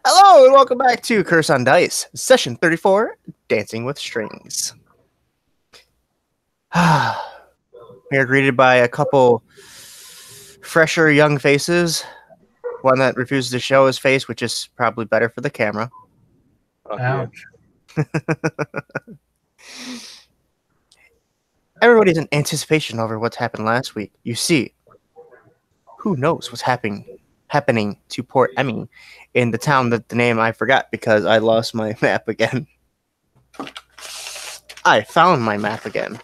Hello and welcome back to Curse on Dice, session 34, Dancing with Strings. We are greeted by a couple fresher young faces. One that refuses to show his face, which is probably better for the camera. Ouch. Everybody's in anticipation over what's happened last week. You see, who knows what's happening to poor Emmy in the town that the name I forgot because I lost my map again. I found my map again.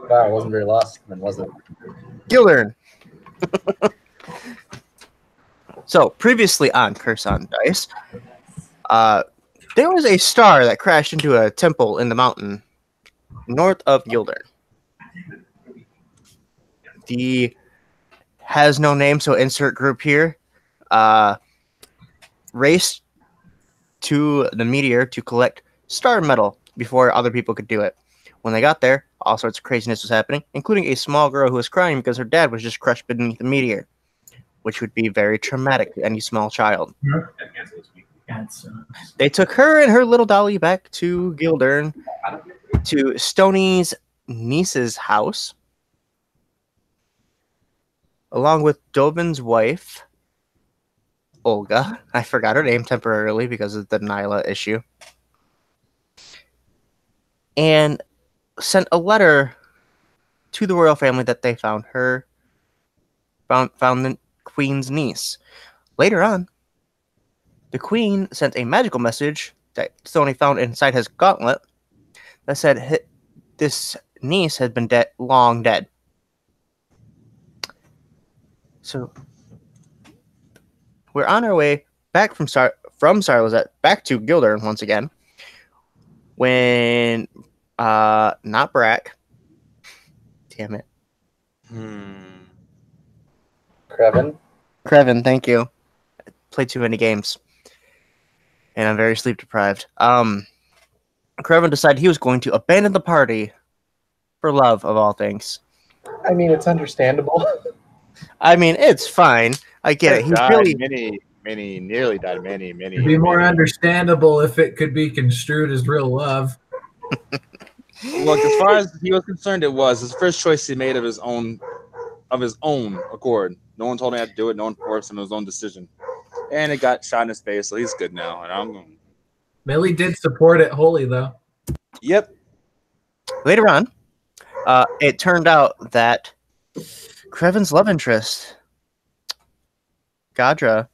Wow, it wasn't very lost then, was it? Gildern. So, previously on Curse on Dice, there was a star that crashed into a temple in the mountain north of Gildern. The has no name, so insert group here. Raced to the meteor to collect star metal before other people could do it. When they got there, all sorts of craziness was happening, including a small girl who was crying because her dad was just crushed beneath the meteor, which would be very traumatic to any small child. They took her and her little dolly back to Gildern, to Stoney's niece's house, along with Dovin's wife, Olga. I forgot her name temporarily because of the Nyla issue. And sent a letter to the royal family that they found the queen's niece. Later on, the queen sent a magical message that Stoney found inside his gauntlet that said this niece had been long dead. So we're on our way back from Sarlazet back to Gildern once again. When not Brack. Damn it. Creven, thank you. I played too many games. And I'm very sleep deprived. Creven decided he was going to abandon the party for love of all things. I mean, it's understandable. I mean, it's fine. I get it. He really nearly died many. It'd be more understandable if it could be construed as real love. Look, as far as he was concerned, it was his first choice he made of his own accord. No one told him how to do it. No one forced him. It was his own decision, and it got shot in his face, so he's good now. And I'm going. Millie did support it wholly, though. Yep. Later on, it turned out that Creven's love interest, Gadra,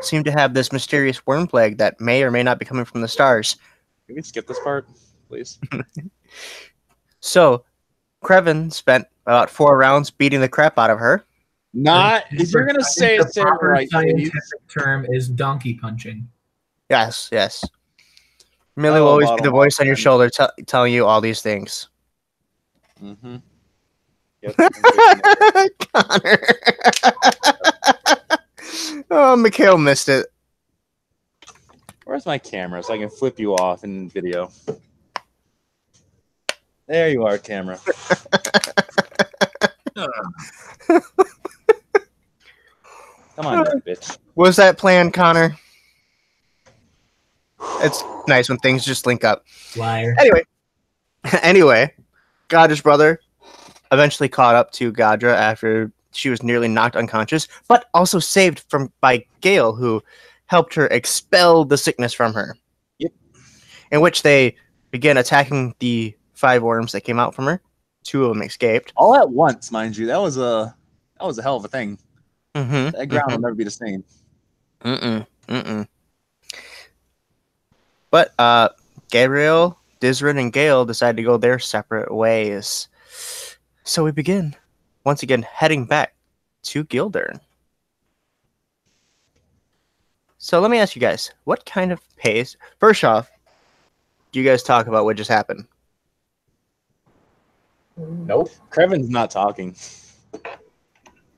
seemed to have this mysterious worm plague that may or may not be coming from the stars. Can we skip this part, please? So, Creven spent about 4 rounds beating the crap out of her. If you're gonna say the it, say it proper right. scientific term is donkey punching. Yes. Millie will always be the voice on your shoulder telling you all these things. Mm-hmm. Yep. Connor. Oh, Mikhail missed it. Where's my camera so I can flip you off in video? There you are, camera. Come on, bitch. Was that planned, Connor? It's nice when things just link up. Liar. Anyway, Gadra's brother eventually caught up to Gadra after she was nearly knocked unconscious, but also saved by Gale, who helped her expel the sickness from her. Yep. In which they began attacking the 5 worms that came out from her. 2 of them escaped. All at once, mind you. That was a hell of a thing. Mm-hmm. That ground will never be the same. But Gabriel, Dizrin, and Gale decided to go their separate ways. So we begin, once again, heading back to Gildern. So let me ask you guys, what kind of pace... First off, do you guys talk about what just happened? Nope. Creven's not talking.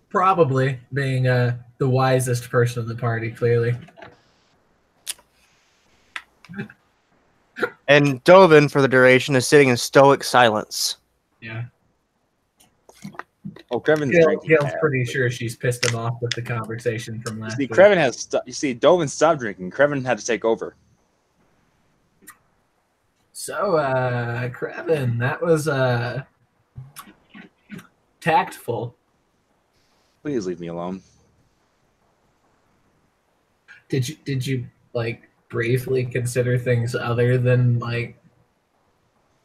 Probably being the wisest person of the party, clearly. And Dovin, for the duration, is sitting in stoic silence. Yeah. Oh, Krevin's drinking. Gail's pretty sure she's pissed him off with the conversation from last See, week. Krevin has. You see, Dovin stopped drinking. Krevin had to take over. So, Krevin, that was tactful. Please leave me alone. Did you like briefly consider things other than like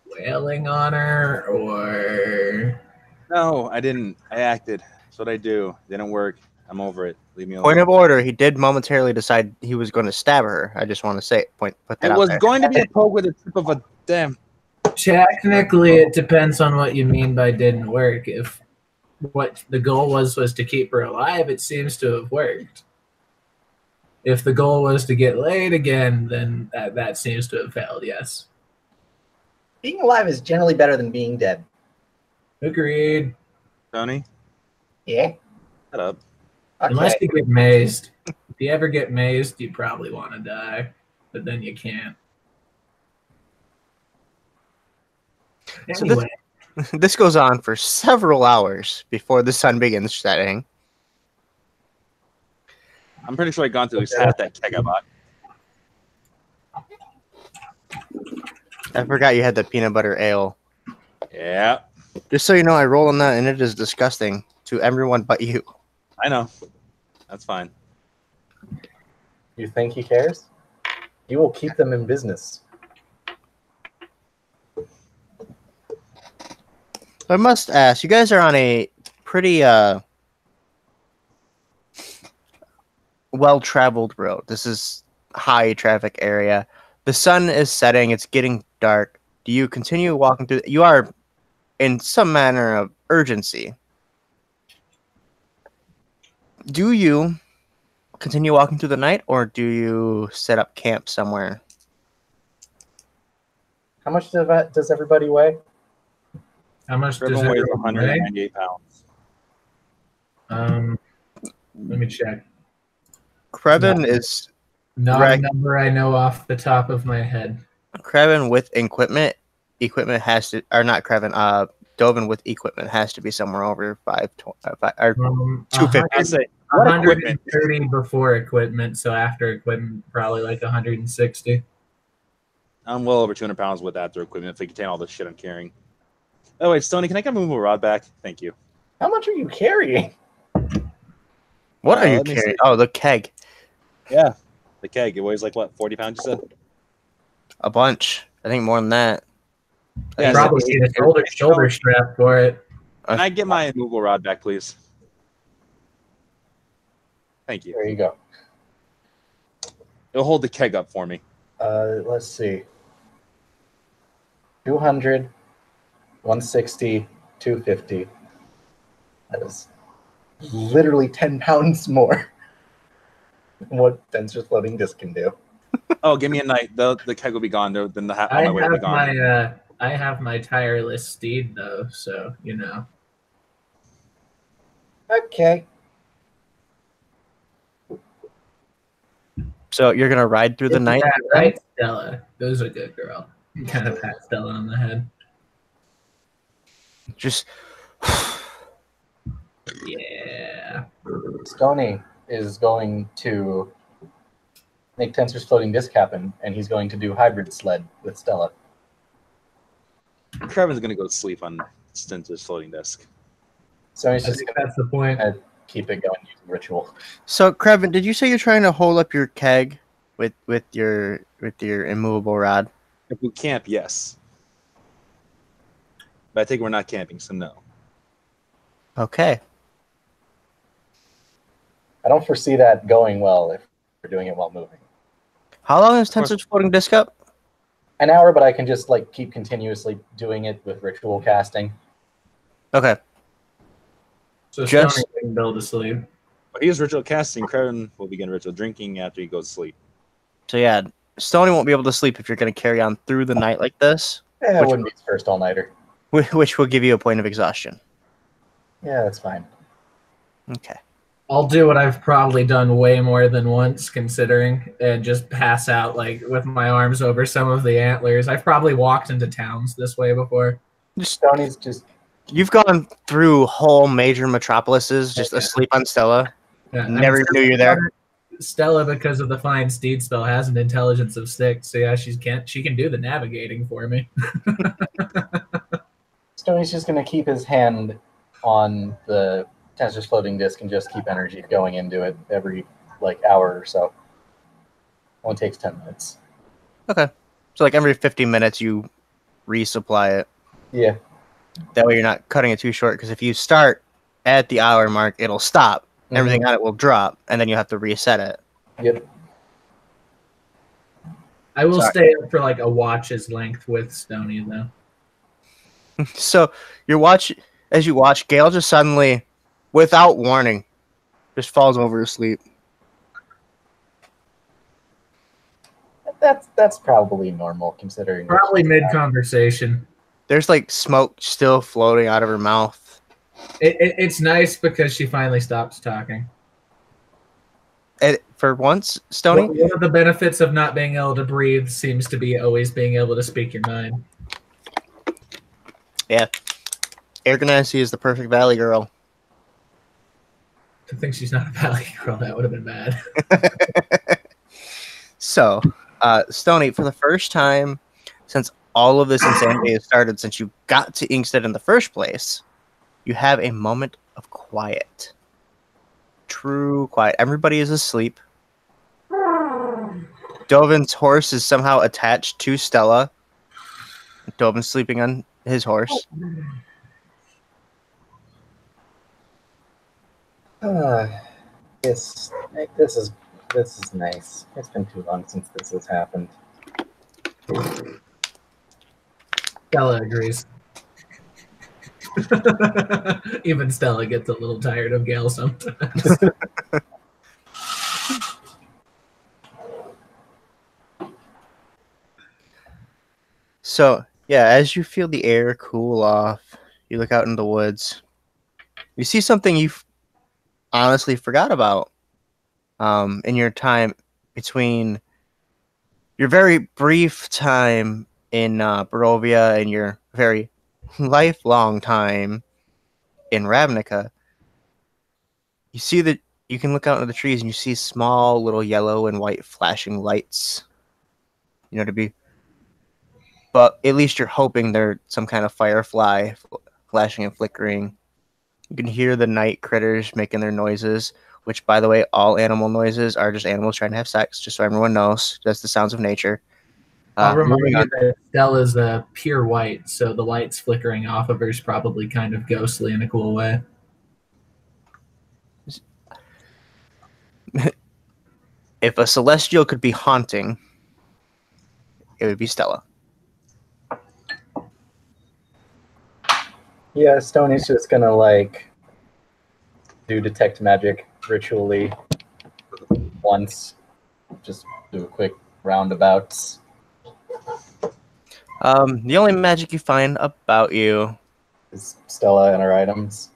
wailing on her, or No, I didn't. I acted. That's what I do. Didn't work. I'm over it. Leave me alone. Point of order: he did momentarily decide he was going to stab her. I just want to say, put that It out was there. going to be a poke with the tip of a damn. technically it depends on what you mean by didn't work. If what the goal was to keep her alive, it seems to have worked. If the goal was to get laid again, then that seems to have failed, yes. Being alive is generally better than being dead. Agreed. Tony, Yeah. shut up. Okay. Unless you get mazed. If you ever get mazed, you probably want to die, but then you can't. So Anyway, This goes on for several hours before the sun begins setting. I'm pretty sure I gone through at least half that keg I bought. I forgot you had the peanut butter ale. Yeah, Just so you know, I roll on that, and it is disgusting to everyone but you. I know. That's fine. You think he cares? You will keep them in business. I must ask, you guys are on a pretty well-traveled road. This is high traffic area. The sun is setting. It's getting dark. Do you continue walking through? You are in some manner of urgency. Do you continue walking through the night, or do you set up camp somewhere? How much does everybody weigh? how much does Everyone weighs everyone weigh? 198 pounds. Let me check. Krevin No. is Not Right. a number I know off the top of my head. Krevin with equipment. Equipment has to, or not Krevin. Dovin with equipment has to be somewhere over 5 or 250. I'd say, what equipment? 130 before equipment, so after equipment, probably like 160. I'm well over 200 pounds with after equipment if they contain all this shit I'm carrying. Oh, wait, Stoney, can I get my movable rod back? Thank you. How much are you carrying? What are you let me carrying? see. Oh, the keg. Yeah, the keg. It weighs like, what, 40 pounds, you said? A bunch. I think more than that. Yeah, Probably so- need a shoulder strap for it. Can I get my movable rod back, please? Thank you. There you go. It'll hold the keg up for me. Let's see. 200, 160, 250. That is literally 10 pounds more than what Tensor's floating disc can do. Oh, give me a night. The keg will be gone. Then the all I my weight will be have gone. I have my tireless steed though, so you know. Okay. So you're gonna ride through the Isn't night? that right, Stella? Those are good, girl. You kind of pat Stella on the head. Just Yeah. Stony is going to make Tensor's floating disc happen, and he's going to do hybrid sled with Stella. Kevin's gonna go to sleep on Stinter's floating desk. So he's I just think going that's the point. to keep it going using ritual. so, Krevin, did you say you're trying to hold up your keg with your immovable rod? If we camp, yes. But I think we're not camping, so no. Okay. I don't foresee that going well if we're doing it while moving. How long is course. Tensor's floating disc up? An hour, but I can just like keep continuously doing it with ritual casting. Okay. So Just- Stony can build a sleep. But he is ritual casting. Kevin will begin ritual drinking after he goes to sleep. So yeah, Stony won't be able to sleep if you're gonna carry on through the night like this, Yeah, it Which- wouldn't be his first all-nighter. which will give you a point of exhaustion. Yeah, that's fine. Okay. I'll do what I've probably done way more than once, considering, and just pass out like with my arms over some of the antlers. I've probably walked into towns this way before. Just Stony's just You've gone through whole major metropolises just asleep on Stella. Yeah, I mean, Never knew you're there. Stella, because of the flying steed spell, has an intelligence of 6. So yeah, she can do the navigating for me. Stoney's just going to keep his hand on the Tensor's floating disc and just keep energy going into it every hour or so. Only takes 10 minutes. Okay. So like every 50 minutes you resupply it. Yeah. That way you're not cutting it too short, because if you start at the hour mark, it'll stop. Everything on it will drop, and then you have to reset it. Yep. I will stay up for like a watch's length with Stony though. So as you watch, Gale just suddenly, without warning, just falls over asleep. That's probably normal considering. Probably mid conversation. There's like smoke still floating out of her mouth. It's nice because she finally stops talking. For once, Stony? One of the benefits of not being able to breathe seems to be always being able to speak your mind. Yeah. Air Ganassi is the perfect Valley girl. I think she's not a Valley girl. That would have been bad. So, Stony, for the first time since all of this insanity has started, since you got to Inkstead in the first place, you have a moment of quiet. True quiet. Everybody is asleep. Dovin's horse is somehow attached to Stella. Dovin's sleeping on his horse. This is nice. It's been too long since this has happened. Stella agrees. Even Stella gets a little tired of Gale sometimes. So, yeah, as you feel the air cool off, you look out in the woods. You see something you honestly forgot about in your time between your very brief time in Barovia and your very lifelong time in Ravnica. You see that you can look out into the trees and you see small little yellow and white flashing lights. But at least you're hoping they're some kind of firefly flashing and flickering. You can hear the night critters making their noises, which, by the way, all animal noises are just animals trying to have sex, just so everyone knows. That's the sounds of nature. I'll remind you that Stella's pure white, so the lights flickering off of her is probably kind of ghostly in a cool way. If a celestial could be haunting, it would be Stella. Yeah, Stoney's just gonna do detect magic ritually once. Just do a quick roundabouts. The only magic you find about you is Stella and her items.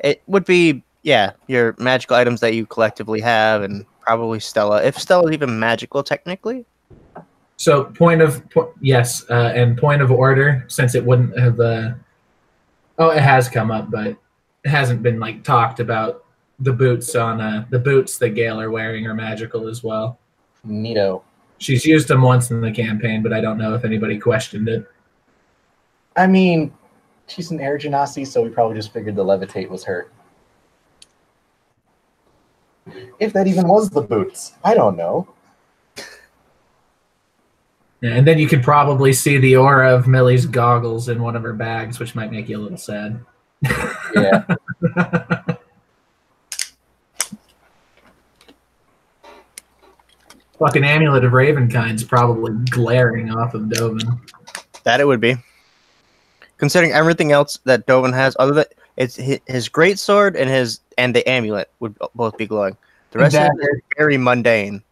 It would be, yeah, your magical items that you collectively have, and probably Stella. If Stella's even magical, technically. So yes, and point of order, since it wouldn't have. It has come up, but it hasn't been talked about. The boots that Gale are wearing are magical as well. Neato. She's used them once in the campaign, but I don't know if anybody questioned it. I mean, she's an Air Genasi, so we probably just figured the levitate was her. If that even was the boots, I don't know. Yeah, and then you could probably see the aura of Millie's goggles in one of her bags, which might make you a little sad. Yeah. Fucking Amulet of Ravenkind's probably glaring off of Dovin. That it would be. Considering everything else that Dovin has, other than it's his greatsword and the amulet would both be glowing. The rest of it is very mundane.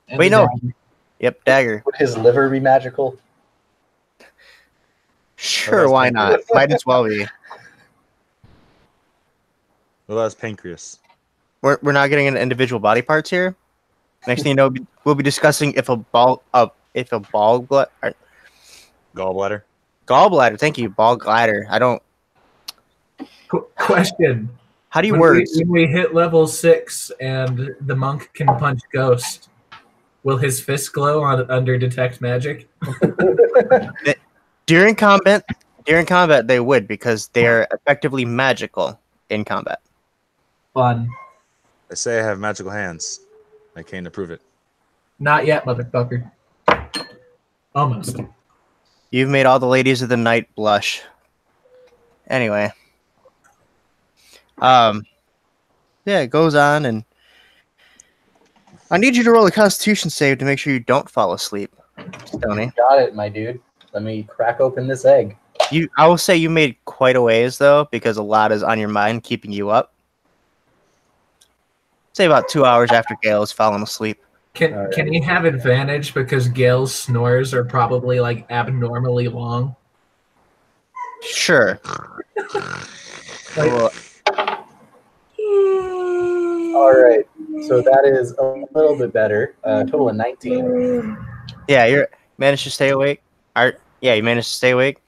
And wait, no. dagger. Yep, dagger. Would his liver be magical? Sure, why not? Might as well be. Well, that's pancreas. We're not getting into individual body parts here. Next thing you know, we'll be discussing if a gallbladder. Gallbladder. Gallbladder. Thank you, gallbladder. I don't Question. How do you When words? when we hit level 6 and the monk can punch ghost, will his fist glow under detect magic? During combat, they would because they're effectively magical in combat. Fun. They say I have magical hands. I came to prove it. Not yet, motherfucker. Almost. You've made all the ladies of the night blush. Anyway, yeah, it goes on, and I need you to roll a Constitution save to make sure you don't fall asleep, Stoney. Got it, my dude. Let me crack open this egg. I will say you made quite a ways though, because a lot is on your mind, keeping you up. Say about 2 hours after Gale has fallen asleep. Can he have advantage because Gale's snores are probably like abnormally long? Sure. Like, Well, All right. So that is a little bit better. Total of 19. yeah, you managed to stay awake. Yeah, you managed to stay awake.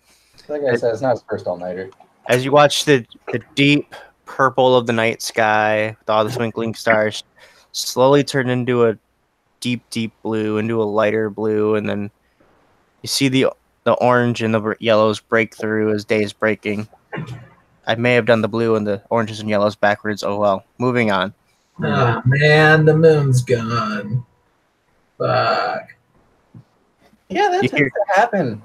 Like I said, it's not his first all-nighter. As you watch the deep purple of the night sky with all the twinkling stars slowly turn into a deep blue, into a lighter blue, and then you see the orange and the yellows break through as day is breaking. I may have done the blue and the oranges and yellows backwards. Oh well. Moving on. oh man, the moon's gone. Fuck. Yeah, that You tends to happen.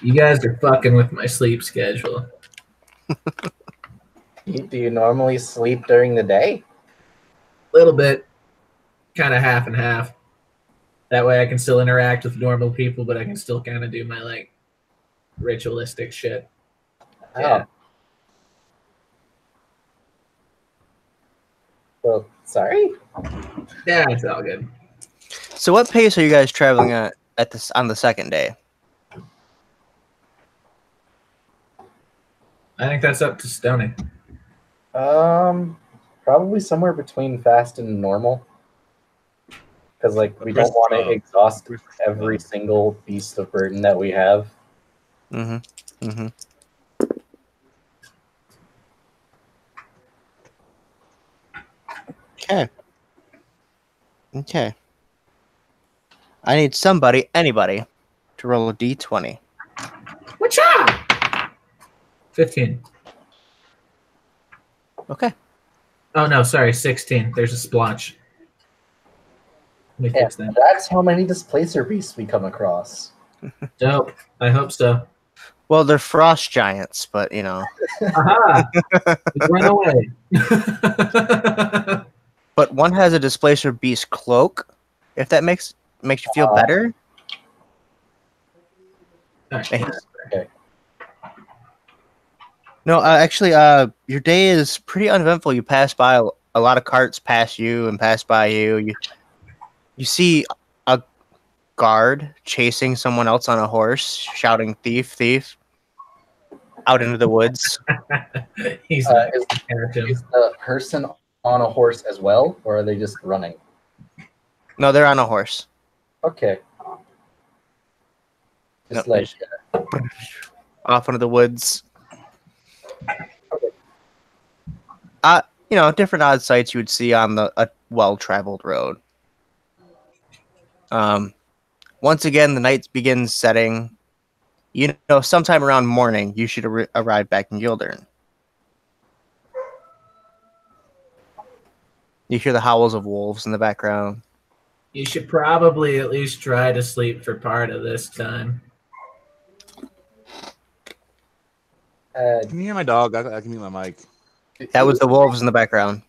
You guys are fucking with my sleep schedule. Do you normally sleep during the day? Little bit, kind of half and half. That way I can still interact with normal people, but I can still kind of do my like ritualistic shit. Yeah. Oh. Well, sorry. Yeah, it's all good. So what pace are you guys traveling at this on the second day? I think that's up to Stoney. Probably somewhere between fast and normal. Because like we don't want to exhaust every single beast of burden that we have. Mm-hmm. Mm-hmm. Okay. Okay. I need anybody, to roll a d20. What's up? 15. Okay. Oh no, sorry, 16. There's a splotch. Let me Yeah, fix that. that's how many displacer beasts we come across. Dope. I hope so. Well, they're frost giants, but you know. Aha! It went away. But one has a displacer beast cloak. If that makes you feel better. Alright. Okay. No, actually, your day is pretty uneventful. You pass by a lot of carts, pass you and pass by you. You see a guard chasing someone else on a horse, shouting "Thief, thief!" out into the woods. He's Is the person on a horse as well, or are they just running? No, they're on a horse. Okay. Just No, like off into the woods. Different odd sights you would see on a well-traveled road. Once again, the night begins setting. Sometime around morning, you should arrive back in Gildern. You hear the howls of wolves in the background. You should probably at least try to sleep for part of this time. Can you hear my dog? I can mute my mic. That was the wolves in the background.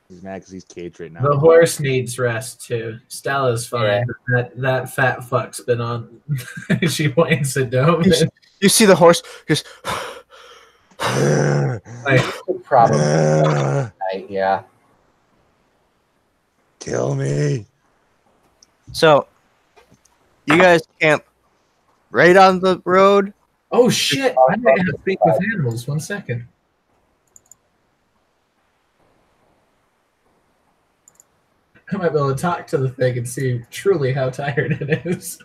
He's mad because he's caged right now. The horse needs rest too. Stella's fine. Yeah. That fat fuck's been on. She points at Dome. You see the horse just. Like, probably night, yeah. Kill me. So, you guys camp right on the road. oh shit! I might have to speak with animals. 1 second. I might be able to talk to the thing and see truly how tired it is.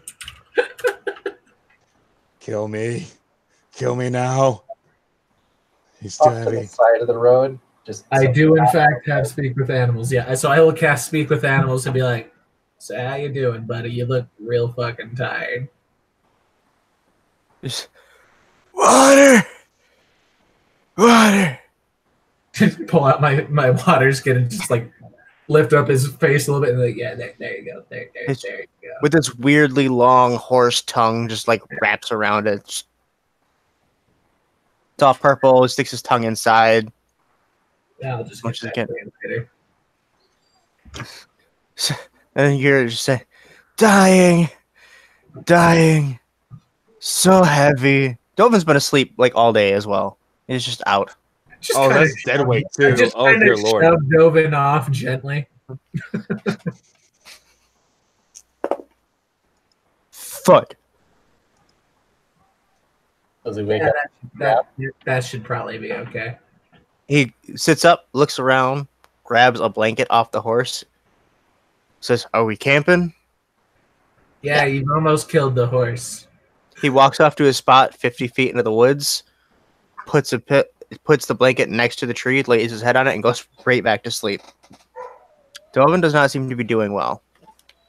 Kill me. Kill me now. He's too Off to the heavy. side of the road. Just I do, in fact, have speak with animals. Yeah, so I will cast speak with animals and be like, "So how you doing, buddy? You look real fucking tired." Just water, water. Just pull out my water skin and just like lift up his face a little bit and like, yeah, there you go, there you go. With this weirdly long horse tongue, just like wraps around it. It's all purple. Sticks his tongue inside. Yeah, I'll just Much get as that I later. And you're just saying, dying, dying, so heavy. Dovan's been asleep like all day as well. He's just out. Just Oh, kinda that's dead weight too. Just Oh, kind dear of lord. shove Dovin off gently. Thud. Does he wake Yeah, up? that should probably be okay. He sits up, looks around, grabs a blanket off the horse, says, "Are we camping?" Yeah, you've almost killed the horse. He walks off to his spot 50 feet into the woods, puts the blanket next to the tree, lays his head on it, and goes right back to sleep. Dovan does not seem to be doing well.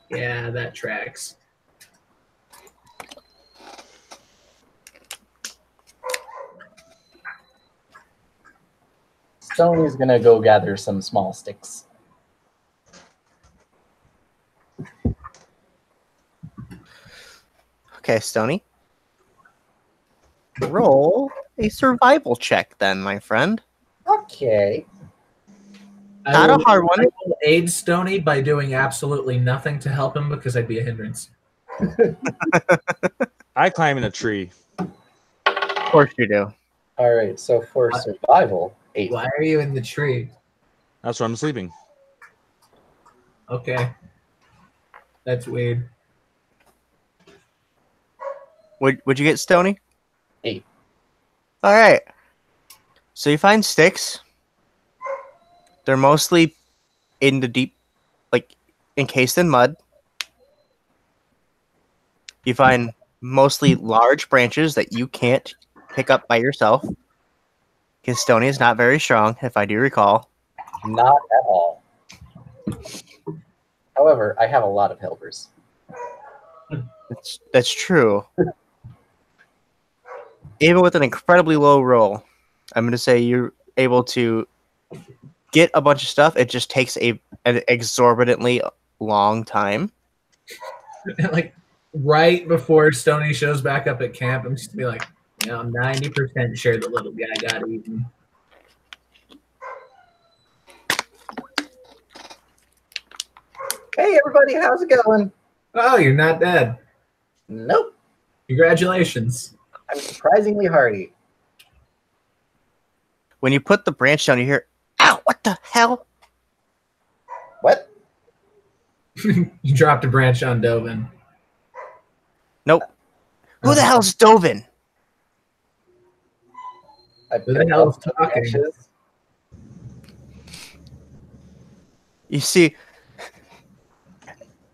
Yeah, that tracks. Stoney's gonna go gather some small sticks. Okay, Stony. Roll a survival check then, my friend. Okay. Not a hard one. I will aid Stony by doing absolutely nothing to help him because I'd be a hindrance. I climb in a tree. Of course you do. All right. So for survival, 8. Why are you in the tree? That's where I'm sleeping. Okay. That's weird. Would you get Stony? 8. All right. So you find sticks. They're mostly in the deep, like encased in mud. You find mostly large branches that you can't pick up by yourself. Because Stony is not very strong, if I do recall. Not at all. However, I have a lot of helpers. That's true. Even with an incredibly low roll, I'm going to say you're able to get a bunch of stuff. It just takes an exorbitantly long time. Like right before Stony shows back up at camp, I'm just gonna be like, I'm 90% sure the little guy got eaten. Hey, everybody, how's it going? Oh, you're not dead. Nope. Congratulations. I'm surprisingly hardy. When you put the branch down, you hear, "Ow, what the hell?" What? You dropped a branch on Dovin. Nope. Who the hell's Dovin? I Who the picked hell's up some talking? branches. You see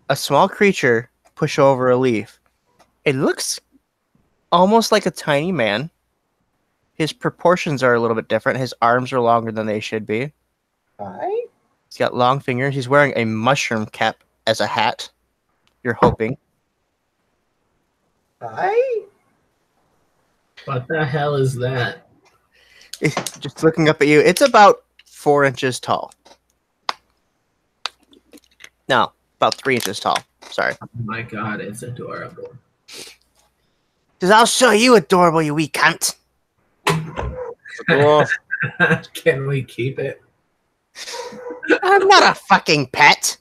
a small creature push over a leaf. It looks almost like a tiny man. His proportions are a little bit different. His arms are longer than they should be. Hi. He's got long fingers. He's wearing a mushroom cap as a hat. You're hoping. Hi. What the hell is that? Just looking up at you. It's about 4 inches tall. No, about 3 inches tall. Sorry. Oh my god, it's adorable. Says, "I'll show you adorable, you wee cunt." Oh, Can we keep it? I'm not a fucking pet.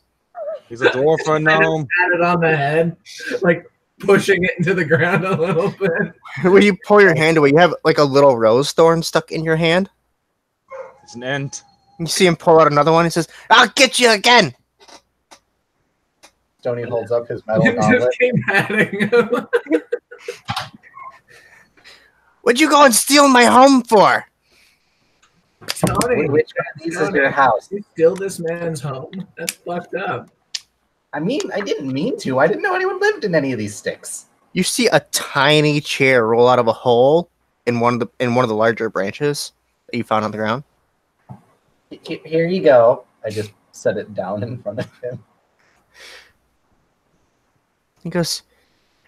he's a dwarf or a gnome. Pat it on the head, like pushing it into the ground a little bit. When you pull your hand away, you have like a little rose thorn stuck in your hand. It's an ent. You see him pull out another one. He says, "I'll get you again." Stoney holds up his metal Just gauntlet. keep patting him. What'd you go and steal my home for? Tony, Which one of these is your house? you steal this man's home? That's fucked up. I mean, I didn't mean to. I didn't know anyone lived in any of these sticks. You see a tiny chair roll out of a hole in one of the larger branches that you found on the ground. Here you go. I just set it down in front of him. He goes,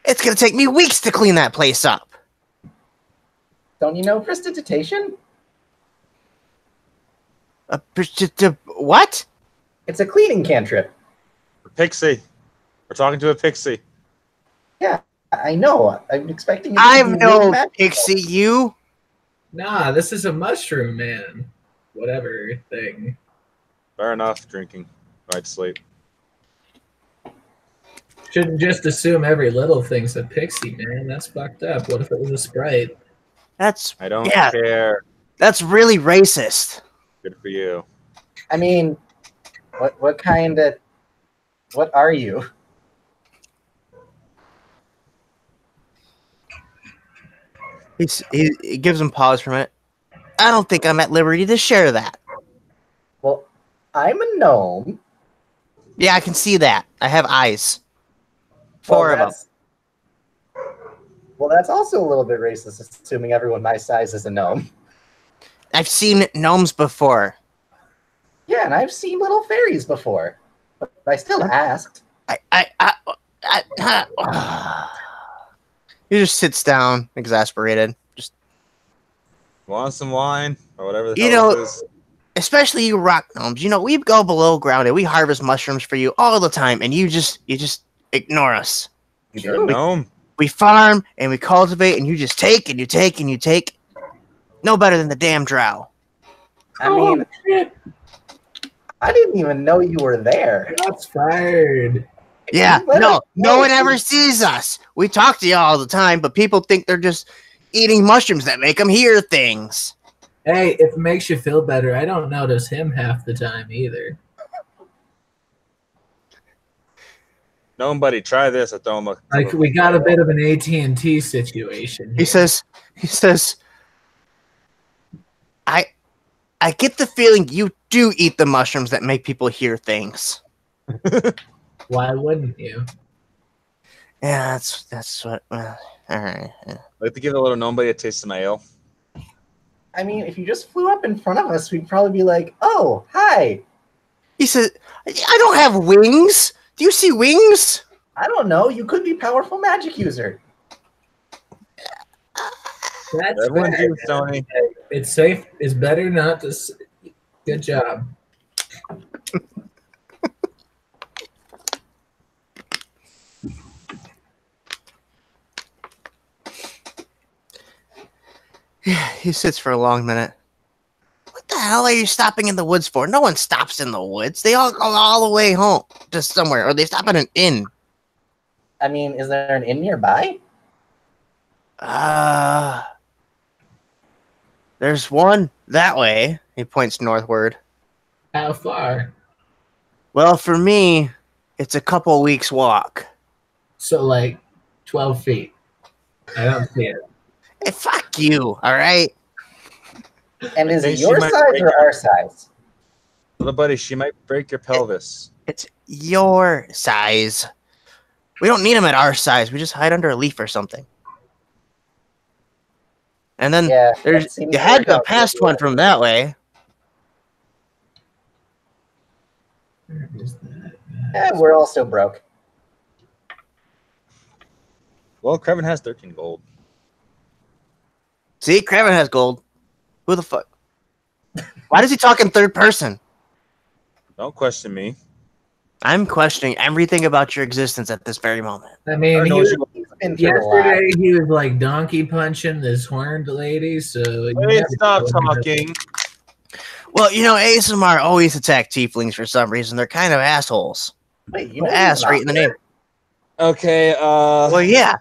"It's gonna take me weeks to clean that place up." Don't you know prestidigitation? What? It's a cleaning cantrip. Pixie. We're talking to a pixie. Yeah, I know. I'm expecting. I'm no pixie. You? Nah, this is a mushroom man. Whatever thing. Fair enough. Drinking. Right to sleep. Shouldn't just assume every little thing's a pixie, man. That's fucked up. What if it was a sprite? That's I don't Yeah. care. that's really racist. Good for you. I mean, what kind of? What are you? He gives him pause for a minute. I don't think I'm at liberty to share that. Well, I'm a gnome. Yeah, I can see that. I have eyes. Four of them. Well, that's also a little bit racist, assuming everyone my size is a gnome. I've seen gnomes before. Yeah, and I've seen little fairies before. But I still asked. He just sits down, exasperated. Just Want some wine or whatever the You hell know- it is? especially you rock gnomes. You know, we go below ground and we harvest mushrooms for you all the time, and you just ignore us. You're a gnome. We farm and we cultivate, and you just take and you take and you take. No better than the damn drow. I mean, shit. I didn't even know you were there. Shots fired. Yeah, Let no us one know. ever sees us. We talk to you all the time, but people think they're just eating mushrooms that make them hear things. Hey, if it makes you feel better, I don't notice him half the time either. Gnome buddy, try this. I throw him a Like we got a bit of an AT&T situation. He says, I get the feeling you do eat the mushrooms that make people hear things. Why wouldn't you? Yeah, that's what. All right. Yeah. I'd like to give a little gnome buddy a taste of my ale. I mean, if you just flew up in front of us, we'd probably be like, "Oh, hi." He says, I don't have wings. Do you see wings? I don't know. You could be powerful magic user. That's Everyone fair. do, Tony. It's safe. It's better not to. Good job. He sits for a long minute. What the hell are you stopping in the woods for? No one stops in the woods. They all go all the way home to somewhere, or they stop at an inn. I mean, is there an inn nearby? There's one that way. He points northward. How far? Well, for me, it's a couple weeks walk. So like 12 feet. I don't see it. Hey, fuck you, all right? And is think it she your might size break or it. our size? Little buddy, she might break your pelvis. It's your size. We don't need them at our size. We just hide under a leaf or something. And then Yeah. there's that seems you had work to out past pretty one well. from that way. Where is that? Yeah, we're also broke. Well, Krevin has 13 gold. See, Kraven has gold. Who the fuck? Why does he talk in third person? Don't question me. I'm questioning everything about your existence at this very moment. I mean, I he know was, you- He's been through a lot. yesterday he was like donkey punching this horned lady. So you Hey, never stop know. talking. Well, you know, ASMR always attack tieflings for some reason. They're kind of assholes. Wait, you Put know ass he's right not in the name. Okay, Well, yeah.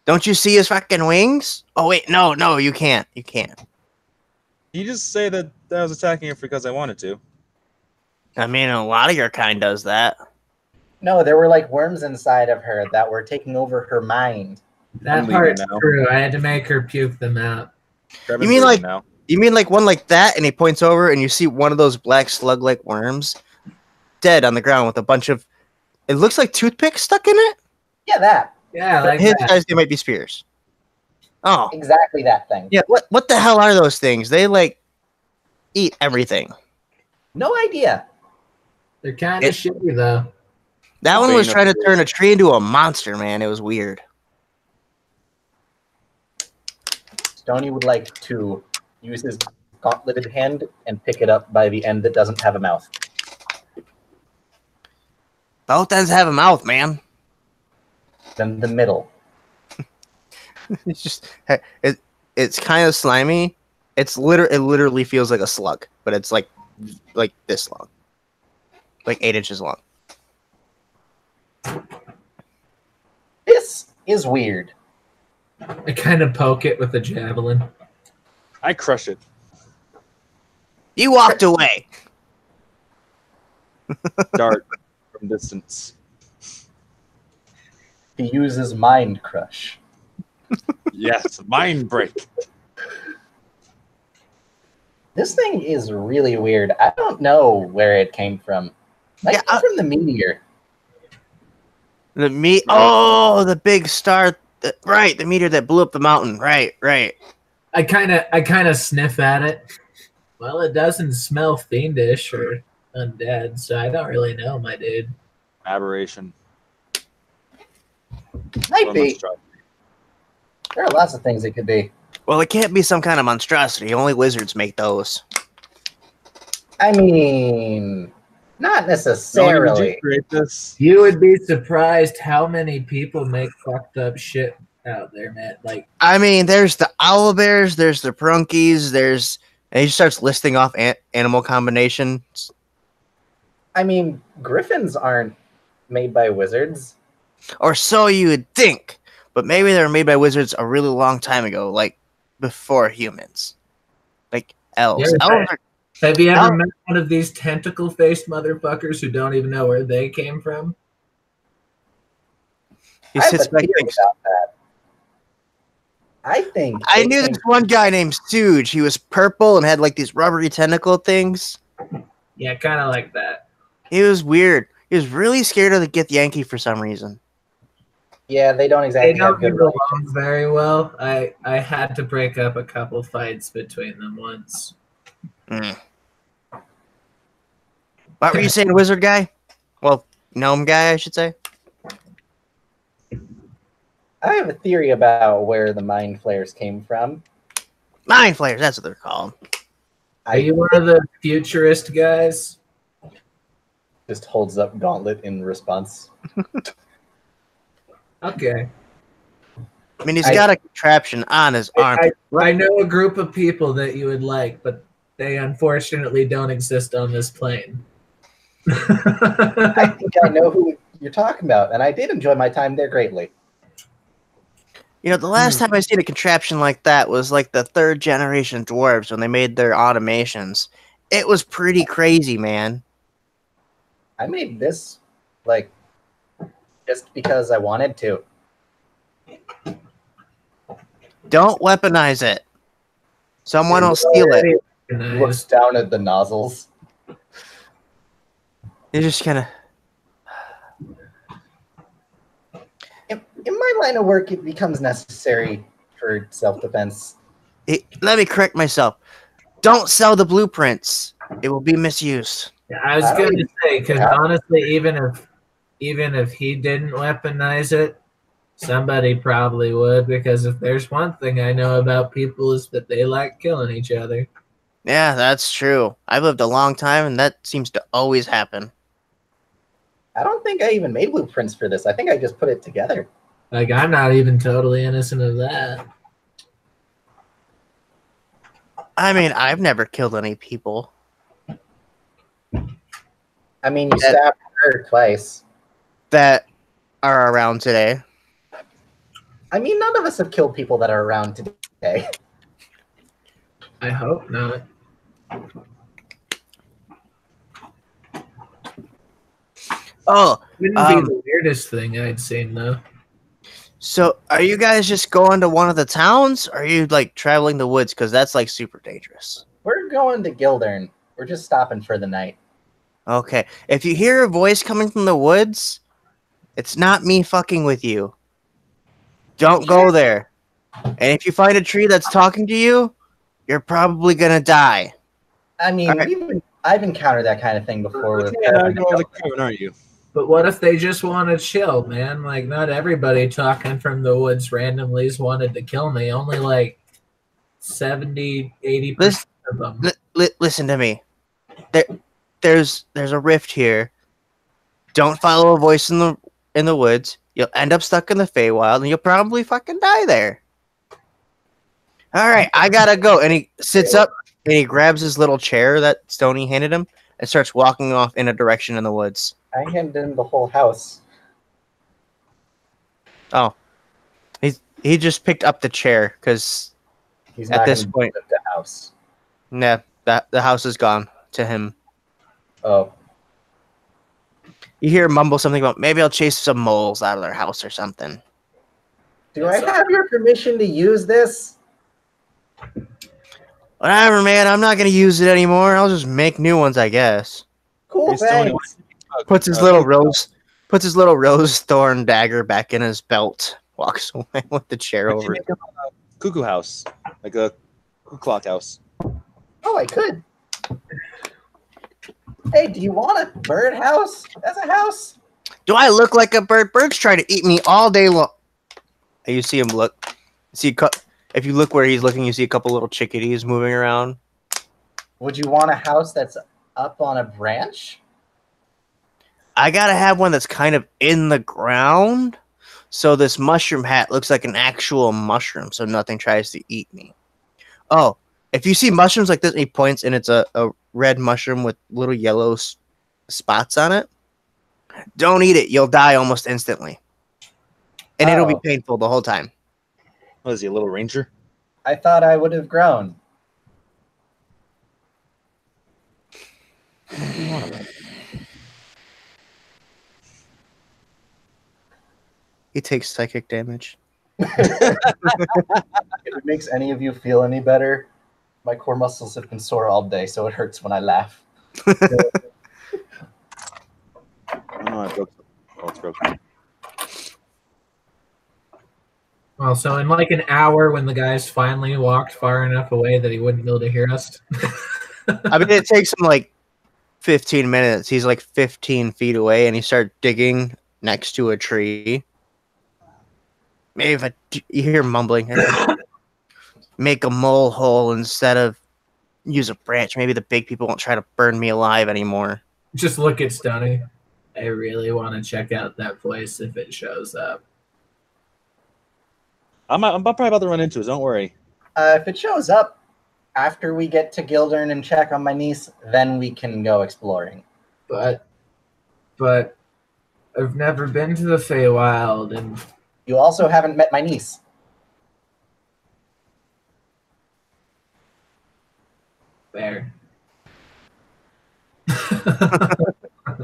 Don't you see his fucking wings? Oh wait, no, you can't. You can't. you just say that I was attacking her because I wanted to. I mean, a lot of your kind does that. No, there were like worms inside of her that were taking over her mind. That I'm leaving part's now. true. I had to make her puke them out. Krevin's You mean leaving like- now? You mean like one like that? And he points over, and you see one of those black slug-like worms, dead on the ground with a bunch of. It looks like toothpicks stuck in it. Yeah, that. Yeah, But like his that. guys, they might be spears. Oh, Exactly that thing. yeah. What the hell are those things? They like eat everything. No idea. They're kind of shitty though. That The one was bane of trying to spears. turn a tree into a monster, man. It was weird. Stony would like to use his gauntleted hand and pick it up by the end that doesn't have a mouth. Both ends have a mouth, man. Then the middle. It's just it's kind of slimy. It literally feels like a slug, but it's like this long, like 8 inches long. This is weird. I kind of poke it with a javelin. I crush it. You walked away. Dart from distance. He uses Mind Crush. Yes, mind break. This thing is really weird. I don't know where it came from. Might Yeah, come from the meteor. The big star. Right, the meteor that blew up the mountain. Right. I kind of sniff at it. Well, it doesn't smell fiendish or undead, so I don't really know, my dude. Aberration. Might Or be. monstrosity. There are lots of things it could be. Well, it can't be some kind of monstrosity. Only wizards make those. I mean, not Tony, did necessarily. you create this? You would be surprised how many people make fucked up shit out there, man. Like, I mean, there's the owlbears, there's the prunkies, and he starts listing off animal combinations. I mean, griffins aren't made by wizards. Or so you would think. But maybe they were made by wizards a really long time ago, like before humans. Like elves. Yeah, Elves are, have you ever Oh. met one of these tentacle-faced motherfuckers who don't even know where they came from? he I have sits a back theory and thinks, about that. I think I they knew came- this one guy named Stooge. He was purple and had like these rubbery tentacle things. Yeah, kind of like that. He was weird. He was really scared of the Gith Yankee for some reason. Yeah, they don't They exactly don't have good get along very well. I had to break up a couple fights between them once. Mm. What were you saying, wizard guy? Well, gnome guy, I should say. I have a theory about where the mind flayers came from. Mind flayers, that's what they're called. Are you one of the futurist guys? Just holds up gauntlet in response. Okay. I mean, he's I- got a contraption on his arm. I know a group of people that you would like, but they unfortunately don't exist on this plane. I think I know who you're talking about, and I did enjoy my time there greatly. You know, the last time I seen a contraption like that was like the 3rd generation dwarves when they made their automations. It was pretty crazy, man. I made this, like, just because I wanted to. Don't weaponize it. Someone will steal it. Looks down at the nozzles. You just kind of. In my line of work, it becomes necessary for self-defense. Let me correct myself. Don't sell the blueprints. It will be misused. Yeah, I was going to say, because honestly, even if he didn't weaponize it, somebody probably would. Because if there's one thing I know about people is that they like killing each other. Yeah, that's true. I've lived a long time, and that seems to always happen. I don't think I even made blueprints for this. I think I just put it together. Like, I'm not even totally innocent of that. I mean, I've never killed any people. I mean, you stabbed her twice. That are around today. I mean, none of us have killed people that are around today. I hope not. Oh, Wouldn't be the weirdest thing I'd seen, though. so are you guys just going to one of the towns? Or are you like traveling the woods? Because that's like super dangerous. We're going to Gildern. We're just stopping for the night. Okay. If you hear a voice coming from the woods, it's not me fucking with you. Don't go there. And if you find a tree that's talking to you, you're probably gonna die. I mean, Alright. I've encountered that kind of thing before. With You're going to Kevin, aren't you? But what if they just want to chill, man? Like, not everybody talking from the woods randomly wanted to kill me. Only like 70, 80% of them. Listen to me. There's a rift here. Don't follow a voice in the woods. You'll end up stuck in the Feywild, and you'll probably fucking die there. All right, I gotta go. And he sits up and he grabs his little chair that Stony handed him and starts walking off in a direction in the woods. I handed him the whole house. Oh, he just picked up the chair because He's at not this gonna point, live the house. nah, the house is gone to him. Oh, You hear him mumble something about maybe I'll chase some moles out of their house or something. do I have your permission to use this? Whatever, man. I'm not gonna use it anymore. I'll just make new ones, I guess. Cool, Hey, Stoney, thanks. Puts his little rose thorn dagger back in his belt. Walks away with the chair Why don't you over. make him a cuckoo house, like a cuckoo clock house. Oh, I could. Hey, do you want a bird house as a house? Do I look like a bird? Birds try to eat me all day long. And you see him look. If you look where he's looking, you see a couple little chickadees moving around. Would you want a house that's up on a branch? I gotta have one that's kind of in the ground, so this mushroom hat looks like an actual mushroom, so nothing tries to eat me. Oh, if you see mushrooms like this, he points, and it's a red mushroom with little yellow spots on it. Don't eat it; you'll die almost instantly, and it'll be Oh. painful the whole time. What is he, a little ranger? I thought I would have grown. He takes psychic damage. If it makes any of you feel any better, my core muscles have been sore all day, so it hurts when I laugh. Oh, no, I broke. Oh, it's broken. Well, so in like an hour, when the guys finally walked far enough away that he wouldn't be able to hear us. I mean, it takes him like 15 minutes. He's like 15 feet away, and he starts digging next to a tree. Maybe if you hear mumbling, make a mole hole instead of use a branch. Maybe the big people won't try to burn me alive anymore. Just look at Stoney. I really want to check out that place if it shows up. I'm probably about to run into it. Don't worry. If it shows up after we get to Gildern and check on my niece, then we can go exploring. But I've never been to the Feywild, and You also haven't met my niece. there.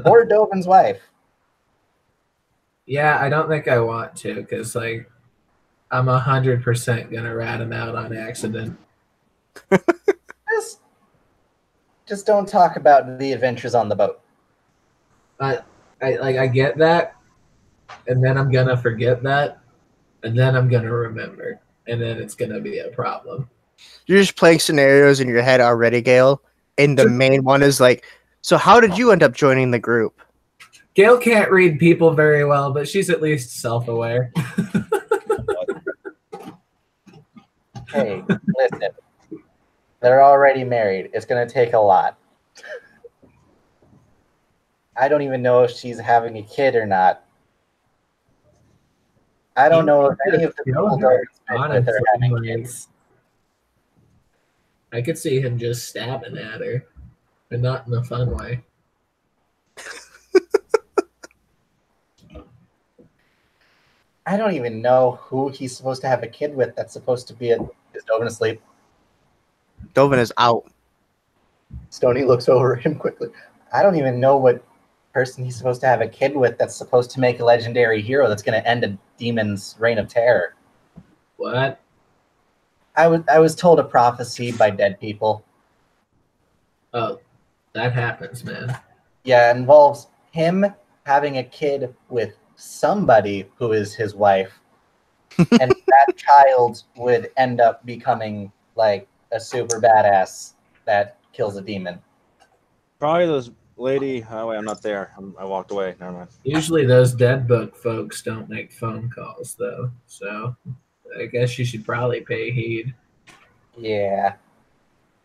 Or Dovin's wife. Yeah, I don't think I want to, because like I'm 100% gonna rat him out on accident. Just don't talk about the adventures on the boat. I get that, and then I'm gonna forget that, and then I'm gonna remember, and then it's gonna be a problem. You're just playing scenarios in your head already, Gale. And the main one is like, so how did you end up joining the group? Gail can't read people very well, but she's at least self-aware. Hey, listen. They're already married. It's going to take a lot. I don't even know if she's having a kid or not. I don't know if any of the people that are with her having kids. I could see him just stabbing at her, but not in a fun way. I don't even know who he's supposed to have a kid with that's supposed to be at is Dovin asleep. Dovin is out. Stony looks over at him quickly. I don't even know what person he's supposed to have a kid with that's supposed to make a legendary hero that's going to end a demon's reign of terror. What? I was told a prophecy by dead people. Oh, that happens, man. Yeah, it involves him having a kid with somebody who is his wife. and that child would end up becoming like a super badass that kills a demon. Probably those lady. Oh wait, I'm not there. I walked away. Never mind. Usually those dead book folks don't make phone calls though, so I guess you should probably pay heed. Yeah.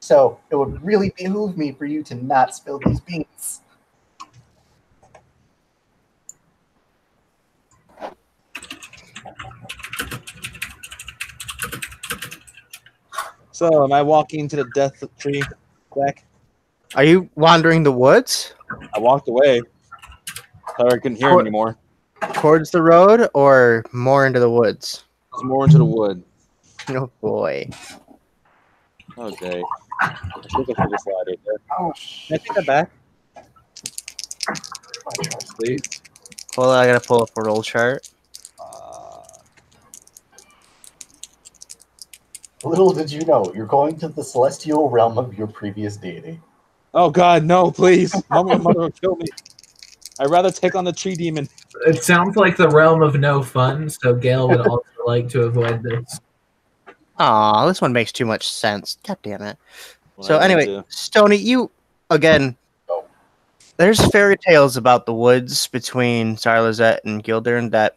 So it would really behoove me for you to not spill these beans. So, am I walking to the death tree, Zach? Are you wandering the woods I walked away. So I couldn't hear him anymore. towards the road or more into the woods? It's more into the wood. Oh boy. Okay. I think I should just slide it there. Oh, Can I take that back, please? Hold on, I gotta pull up a roll chart. little did you know, you're going to the celestial realm of your previous deity. Oh God, no! Please, my mother will kill me. I'd rather take on the tree demon. It sounds like the realm of no fun, so Gale would also like to avoid this. Aw, this one makes too much sense. God damn it. What So I need anyway, to- Stony, you again. There's fairy tales about the woods between Sarlazet and Gildern that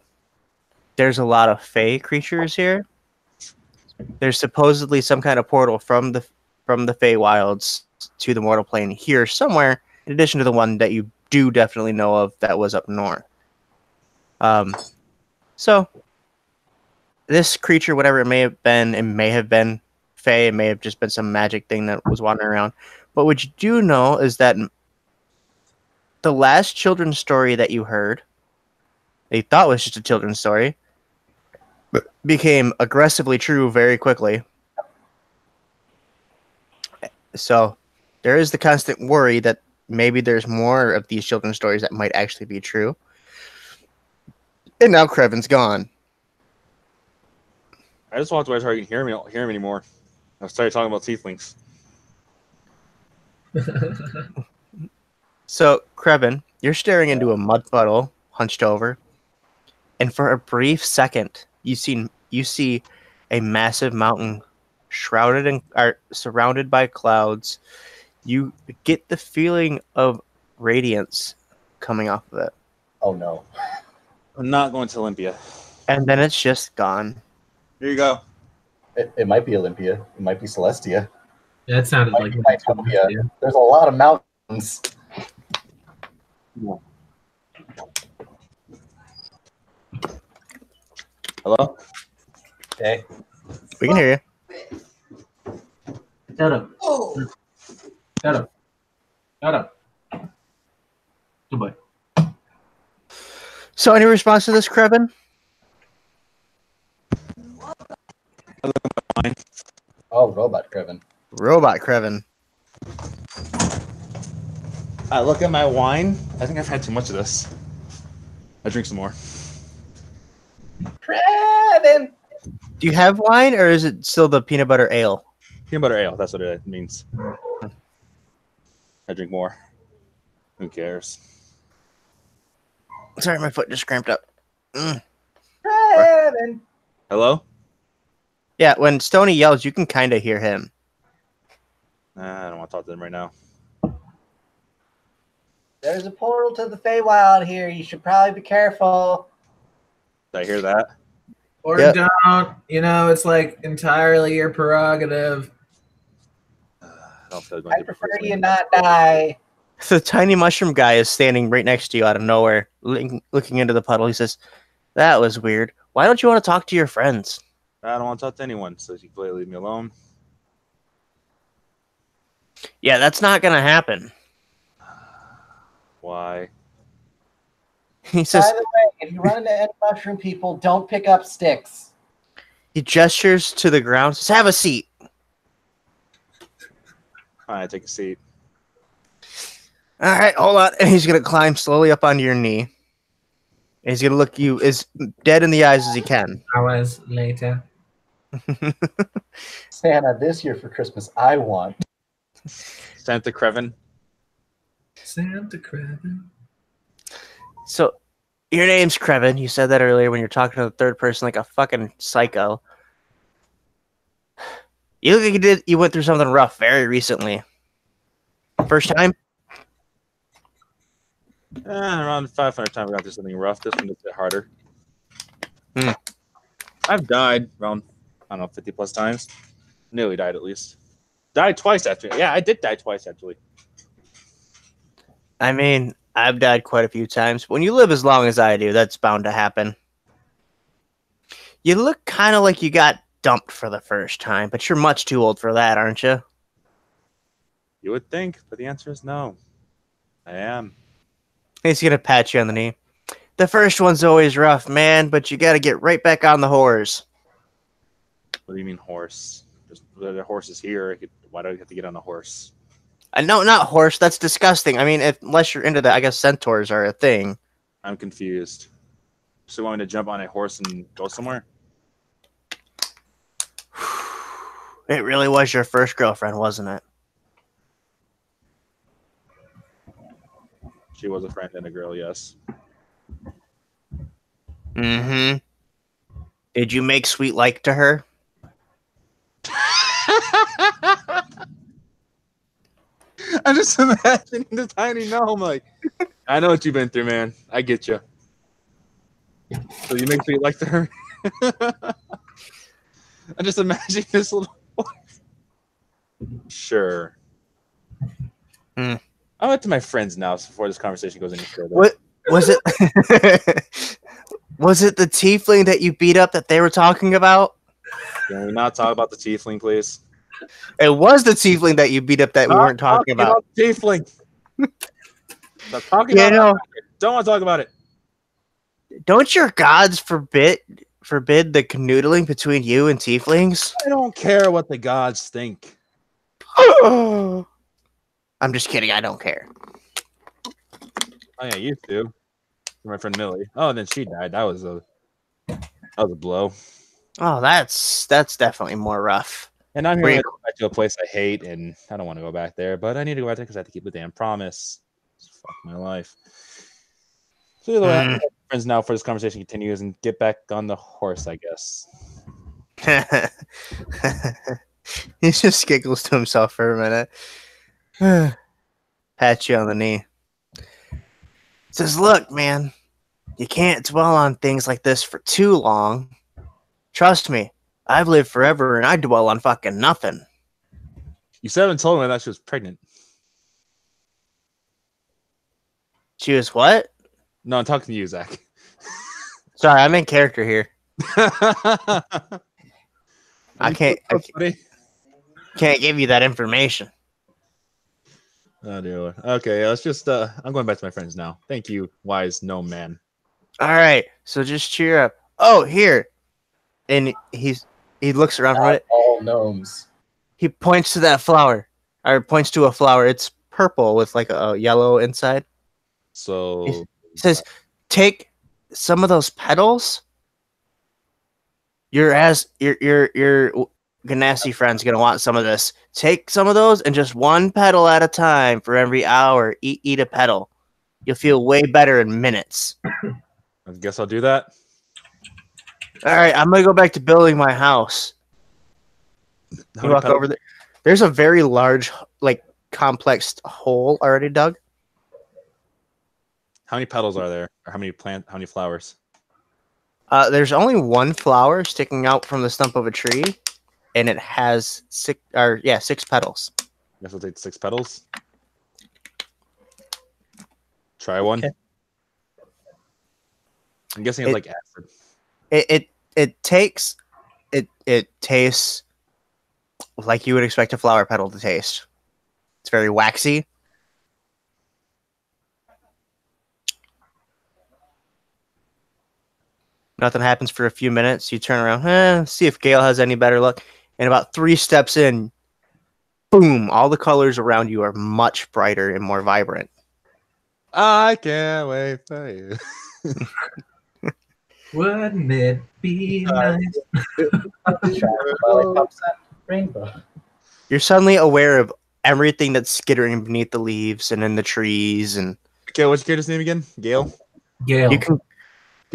there's a lot of fey creatures here. There's supposedly some kind of portal from the Fey Wilds to the mortal plane here somewhere, in addition to the one that you do definitely know of that was up north. So this creature, whatever it may have been fey, it may have just been some magic thing that was wandering around. But what you do know is that the last children's story that you heard, they thought was just a children's story, became aggressively true very quickly. So there is the constant worry that maybe there's more of these children's stories that might actually be true. And now Creven's gone. I just walked away so I can hear him anymore. I started talking about tieflings. So, Creven, you're staring into a mud puddle, hunched over, and for a brief second, you see a massive mountain surrounded by clouds. You get the feeling of radiance coming off of it, Oh no. I'm not going to Olympia. and then it's just gone. Here you go. It might be Olympia. It might be Celestia. That sounded Might like be Mytopia. There's a lot of mountains. Hello? Okay. We can hear you. Shut up. Shut up. Shut up. Good boy. So, any response to this, Creven? Oh, Robot Creven. Robot Creven. I look at my wine. I think I've had too much of this. I drink some more. Creven! Do you have wine, or is it still the peanut butter ale? Peanut butter ale. That's what it means. I drink more. Who cares? Sorry, my foot just cramped up. Creven! Hello? Yeah, when Stony yells, you can kind of hear him. Nah, I don't want to talk to them right now. There's a portal to the Feywild here. You should probably be careful. Did I hear that? Or Yep. don't. You know, it's like entirely your prerogative. I don't feel I prefer you not die. The tiny mushroom guy is standing right next to you out of nowhere, looking into the puddle. He says, "That was weird. Why don't you want to talk to your friends?" I don't want to talk to anyone, so you can please leave me alone. Yeah, that's not going to happen. Why? He says, By the way, if you run into any mushroom people, don't pick up sticks. he gestures to the ground, says, "Have a seat." All right, take a seat. All right, hold on. And he's going to climb slowly up onto your knee. And he's going to look you as dead in the eyes as he can. Hours later. Santa, this year for Christmas, I want. Santa Creven. Santa Creven. So Your name's Krevin. You said that earlier when you're talking to the third person like a fucking psycho. You look like you went through something rough very recently. First time? Around 500 times I got through something rough. This one is a bit harder. Hmm. I've died around, I don't know, 50 plus times. Nearly died at least. Died twice actually. Yeah, I did die twice actually. I mean, I've died quite a few times. When you live as long as I do, that's bound to happen. You look kind of like you got dumped for the first time, but you're much too old for that, aren't you? You would think, but the answer is no. I am. He's gonna pat you on the knee. The first one's always rough, man, but you gotta get right back on the horse. What do you mean horse? The horse is here. Why do I have to get on the horse? No, not horse. That's disgusting. I mean, unless you're into that, I guess centaurs are a thing. I'm confused. So you want me to jump on a horse and go somewhere? It really was your first girlfriend, wasn't it? She was a friend and a girl, yes. Mm-hmm. Did you make sweet like to her? I'm just imagining the tiny gnome. Like, I know what you've been through, man. I get you. So you make sweet like to her? I'm just imagining this little. Sure. Hmm. I went to my friends now before this conversation goes any further. What was it? Was it the tiefling that you beat up that they were talking about? Can we not talk about the tiefling, please? It was the tiefling that you beat up that we weren't talking about. Tiefling. Stop talking You about know, it. Don't want to talk about it. don't your gods forbid the canoodling between you and tieflings? I don't care what the gods think. I'm just kidding. I don't care. Oh yeah, you do. My friend Millie. Oh, and then she died. That was a blow. Oh, that's definitely more rough. And I'm here Wait. to go back to a place I hate, and I don't want to go back there, but I need to go back there because I have to keep the damn promise. Fuck my life. So either way, I'm friends now for this conversation continues and get back on the horse, I guess. He just giggles to himself for a minute. Pat you on the knee. Says, look, man, you can't dwell on things like this for too long. Trust me, I've lived forever and I dwell on fucking nothing. You still haven't told me that she was pregnant. She was what? No, I'm talking to you, Zach. Sorry, I'm in character here. I I can't give you that information. Oh dear Lord. Okay, let's just I'm going back to my friends now. Thank you, wise gnome man. All right, so just cheer up. Oh, here. And he looks around for a Not minute. all gnomes. He points to that flower, or points to a flower. It's purple with like a yellow inside. So He says, "Take some of those petals. Your Ganassi friend's gonna want some of this. Take some of those and just one petal at a time for every hour. Eat a petal. You'll feel way better in minutes." I guess I'll do that. All right, I'm gonna go back to building my house. How You many walk petals- over there. There's a very large, like, complex hole already dug. How many petals are there? Or how many flowers? There's only one flower sticking out from the stump of a tree, and it has six petals. I guess I'll take 6 petals. Try one. Okay. I'm guessing it's like acid. It tastes like you would expect a flower petal to taste. It's very waxy. Nothing happens for a few minutes. You turn around, see if Gale has any better luck. And about 3 steps in, boom! All the colors around you are much brighter and more vibrant. I can't wait for you. Wouldn't it be nice? Twilight pops that rainbow. You're suddenly aware of everything that's skittering beneath the leaves and in the trees, and Okay, what's your character's name again? Gale? Gale.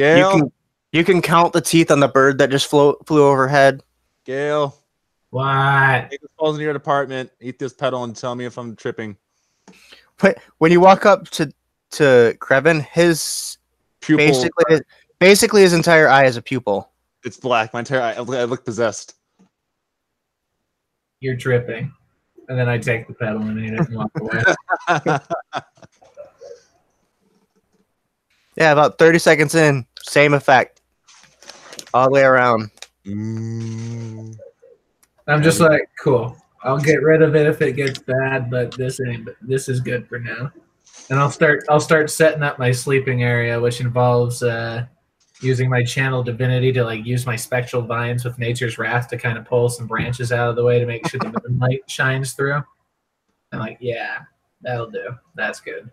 Gail, You can count the teeth on the bird that just flew overhead. Gail, What? take this falls into your apartment. Eat this pedal and tell me if I'm tripping. But when you walk up to Krevin, his Pupil. basically his entire eye is a pupil. It's black. My entire eye. I look possessed. You're tripping. And then I take the pedal and eat it and walk away. Yeah, about 30 seconds in, same effect, all the way around. Mm. I'm just like, cool. I'll get rid of it if it gets bad, but this is good for now. And I'll start setting up my sleeping area, which involves using my channel divinity to like use my spectral vines with nature's wrath to kind of pull some branches out of the way to make sure the moonlight shines through. I'm like, yeah, that'll do. That's good.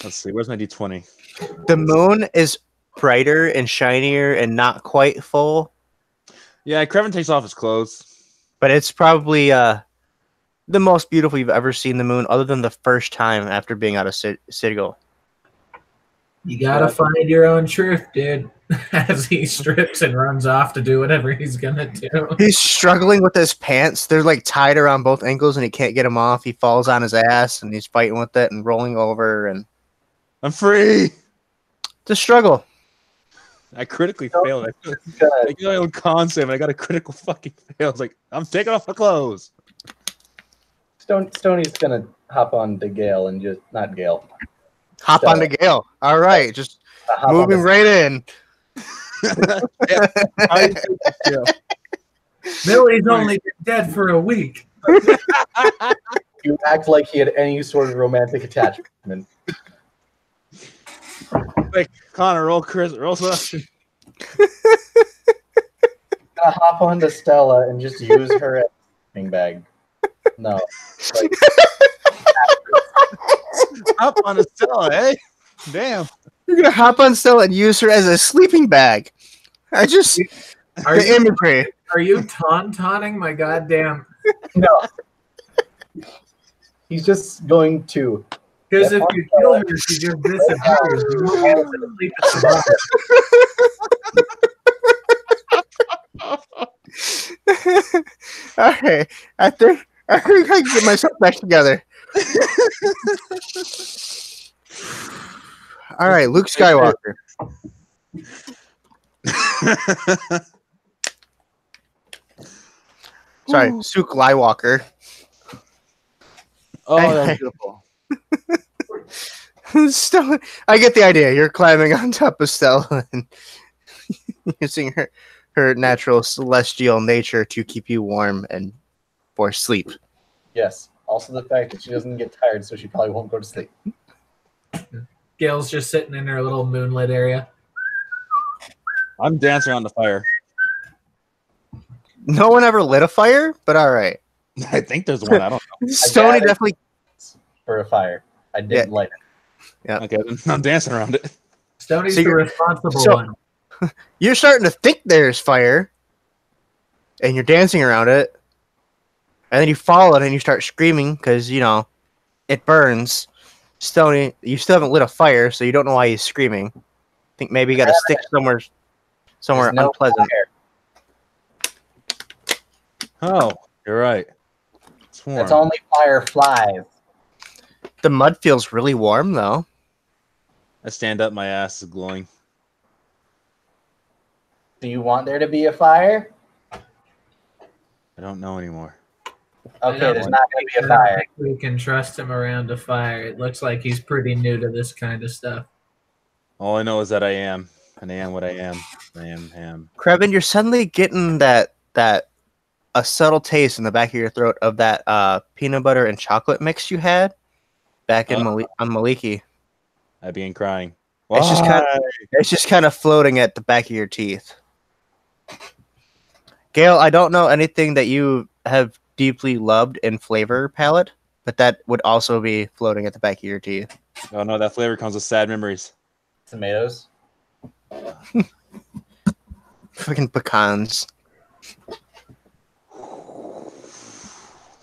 Let's see. Where's my D20? The moon is brighter and shinier and not quite full, Yeah, Krevin takes off his clothes. but it's probably the most beautiful you've ever seen the moon, other than the first time after being out of Sigil. You gotta find your own truth, dude. As he strips and runs off to do whatever he's gonna do. He's struggling with his pants. They're like tied around both ankles, and he can't get them off. He falls on his ass, and he's fighting with it and rolling over, and I'm free. it's a struggle. I critically failed. I Good. get my own concept, and I got a critical fucking fail. I was like, I'm taking off my clothes. Stoney's gonna hop on to Gale and just not Gale. Hop So- onto Gale. All right, just Hop on moving to- right in. Millie's only been dead for a week. You act like he had any sort of romantic attachment. Like Connor, roll selection. Gonna hop onto Stella and just use her as a sleeping bag. No. Like, Up on a cell, eh? Damn. You're gonna hop on Stella and use her as a sleeping bag. I just Are the you, imagery. are you taunting my goddamn? no. He's just going to. Because if you kill her, she just disappears. You won't be able to sleep at the bar. All right, I think I can get myself back together. All right, Luke Skywalker. Sorry, Suk Skywalker. Oh, that's beautiful. Stella, I get the idea. You're climbing on top of Stella and using her natural celestial nature to keep you warm and for sleep. Yes. Also the fact that she doesn't get tired, so she probably won't go to sleep. Gail's just sitting in her little moonlit area. I'm dancing around the fire. No one ever lit a fire, but all right. I think there's one. I don't Stony got it. definitely. For a fire. I didn't light it. know. Okay, then I'm dancing around it. Stoney's So the you're- responsible so- one. You're starting to think there's fire, and you're dancing around it, and then you follow it and you start screaming because it burns. Stony, you still haven't lit a fire, so you don't know why he's screaming. I think maybe you got to stick somewhere There's no unpleasant. fire. Oh, you're right. It's warm. It's only fireflies. The mud feels really warm though. I stand up, my ass is glowing. Do you want there to be a fire? I don't know anymore. Okay, don't there's want- not going to be I a don't fire. think we can trust him around a fire. It looks like he's pretty new to this kind of stuff. All I know is that I am, and I am what I am. I am. Krevin, you're suddenly getting that a subtle taste in the back of your throat of that peanut butter and chocolate mix you had back in on Maliki. I began crying. It's just kinda- Why? It's just kind of floating at the back of your teeth. Gail, I don't know anything that you have deeply loved in flavor palette, but that would also be floating at the back of your teeth. Oh no, that flavor comes with sad memories. Tomatoes. Fucking pecans.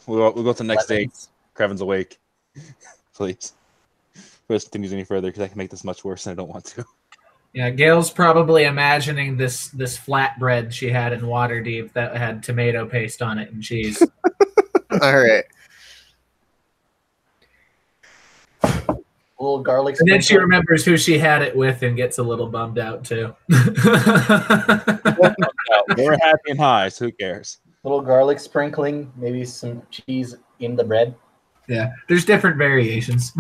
We'll go to the next day. Lemons. Krevin's awake. Please. If this continues any further, because I can make this much worse and I don't want to. Yeah, Gail's probably imagining this flatbread she had in Waterdeep that had tomato paste on it and cheese. All right. A little garlic. And then she sprinkle. remembers who she had it with and gets a little bummed out too. They were happy and high, so who cares? Little garlic sprinkling, maybe some cheese in the bread. Yeah, there's different variations.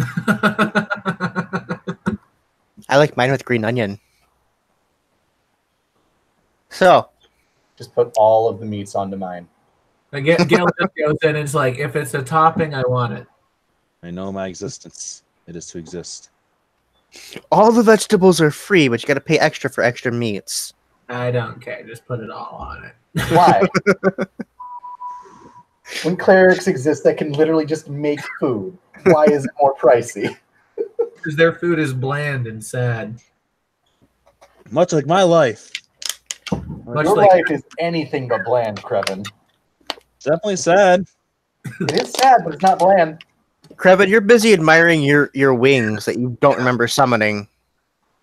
I like mine with green onion. So, Just put all of the meats onto mine. Gail just goes in and it's like, if it's a topping, I want it. I know my existence. It is to exist. all the vegetables are free, but you got to pay extra for extra meats. I don't care. Just put it all on it. Why? When clerics exist that can literally just make food, why is it more pricey? Because their food is bland and sad. Much like my life. Much Your like life is anything but bland, Krevin. Definitely sad. It is sad, but it's not bland. Krevin, you're busy admiring your wings that you don't remember summoning.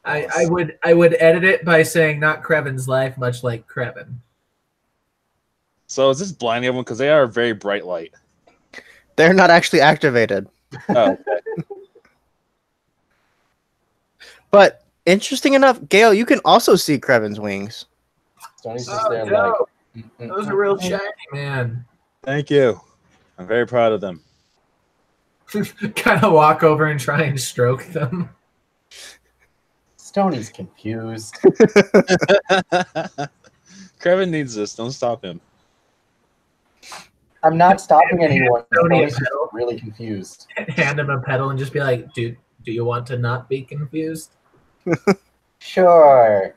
I would edit it by saying not Krevin's life, much like Krevin. So is this blinding everyone? Because they are very bright light. They're not actually activated. Oh, okay. But interesting enough, Gail, you can also see Krevin's wings. Stoney's just Oh, there no. like... Those are real shiny, man. Thank you. I'm very proud of them. Kind of walk over and try and stroke them. Stoney's confused. Kevin needs this. Don't stop him. I'm not stopping anyone. Stoney Stoney's just really confused. Hand him a pedal and just be like, dude, do you want to not be confused? Sure.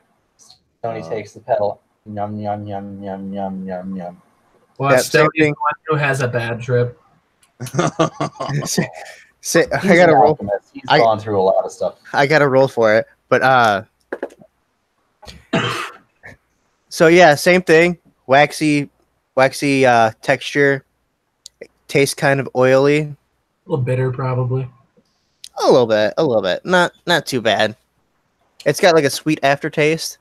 Stoney takes the pedal. Yum, yum, yum, yum, yum, yum, yum. Well, Yeah, Stoney's same thing. the one who has a bad trip. Say, He's I got to an roll. alchemist. He's I- gone through a lot of stuff. I got to roll for it. But so yeah, same thing. Waxy texture. It tastes kind of oily. A little bitter, probably. A little bit. Not too bad. It's got like a sweet aftertaste.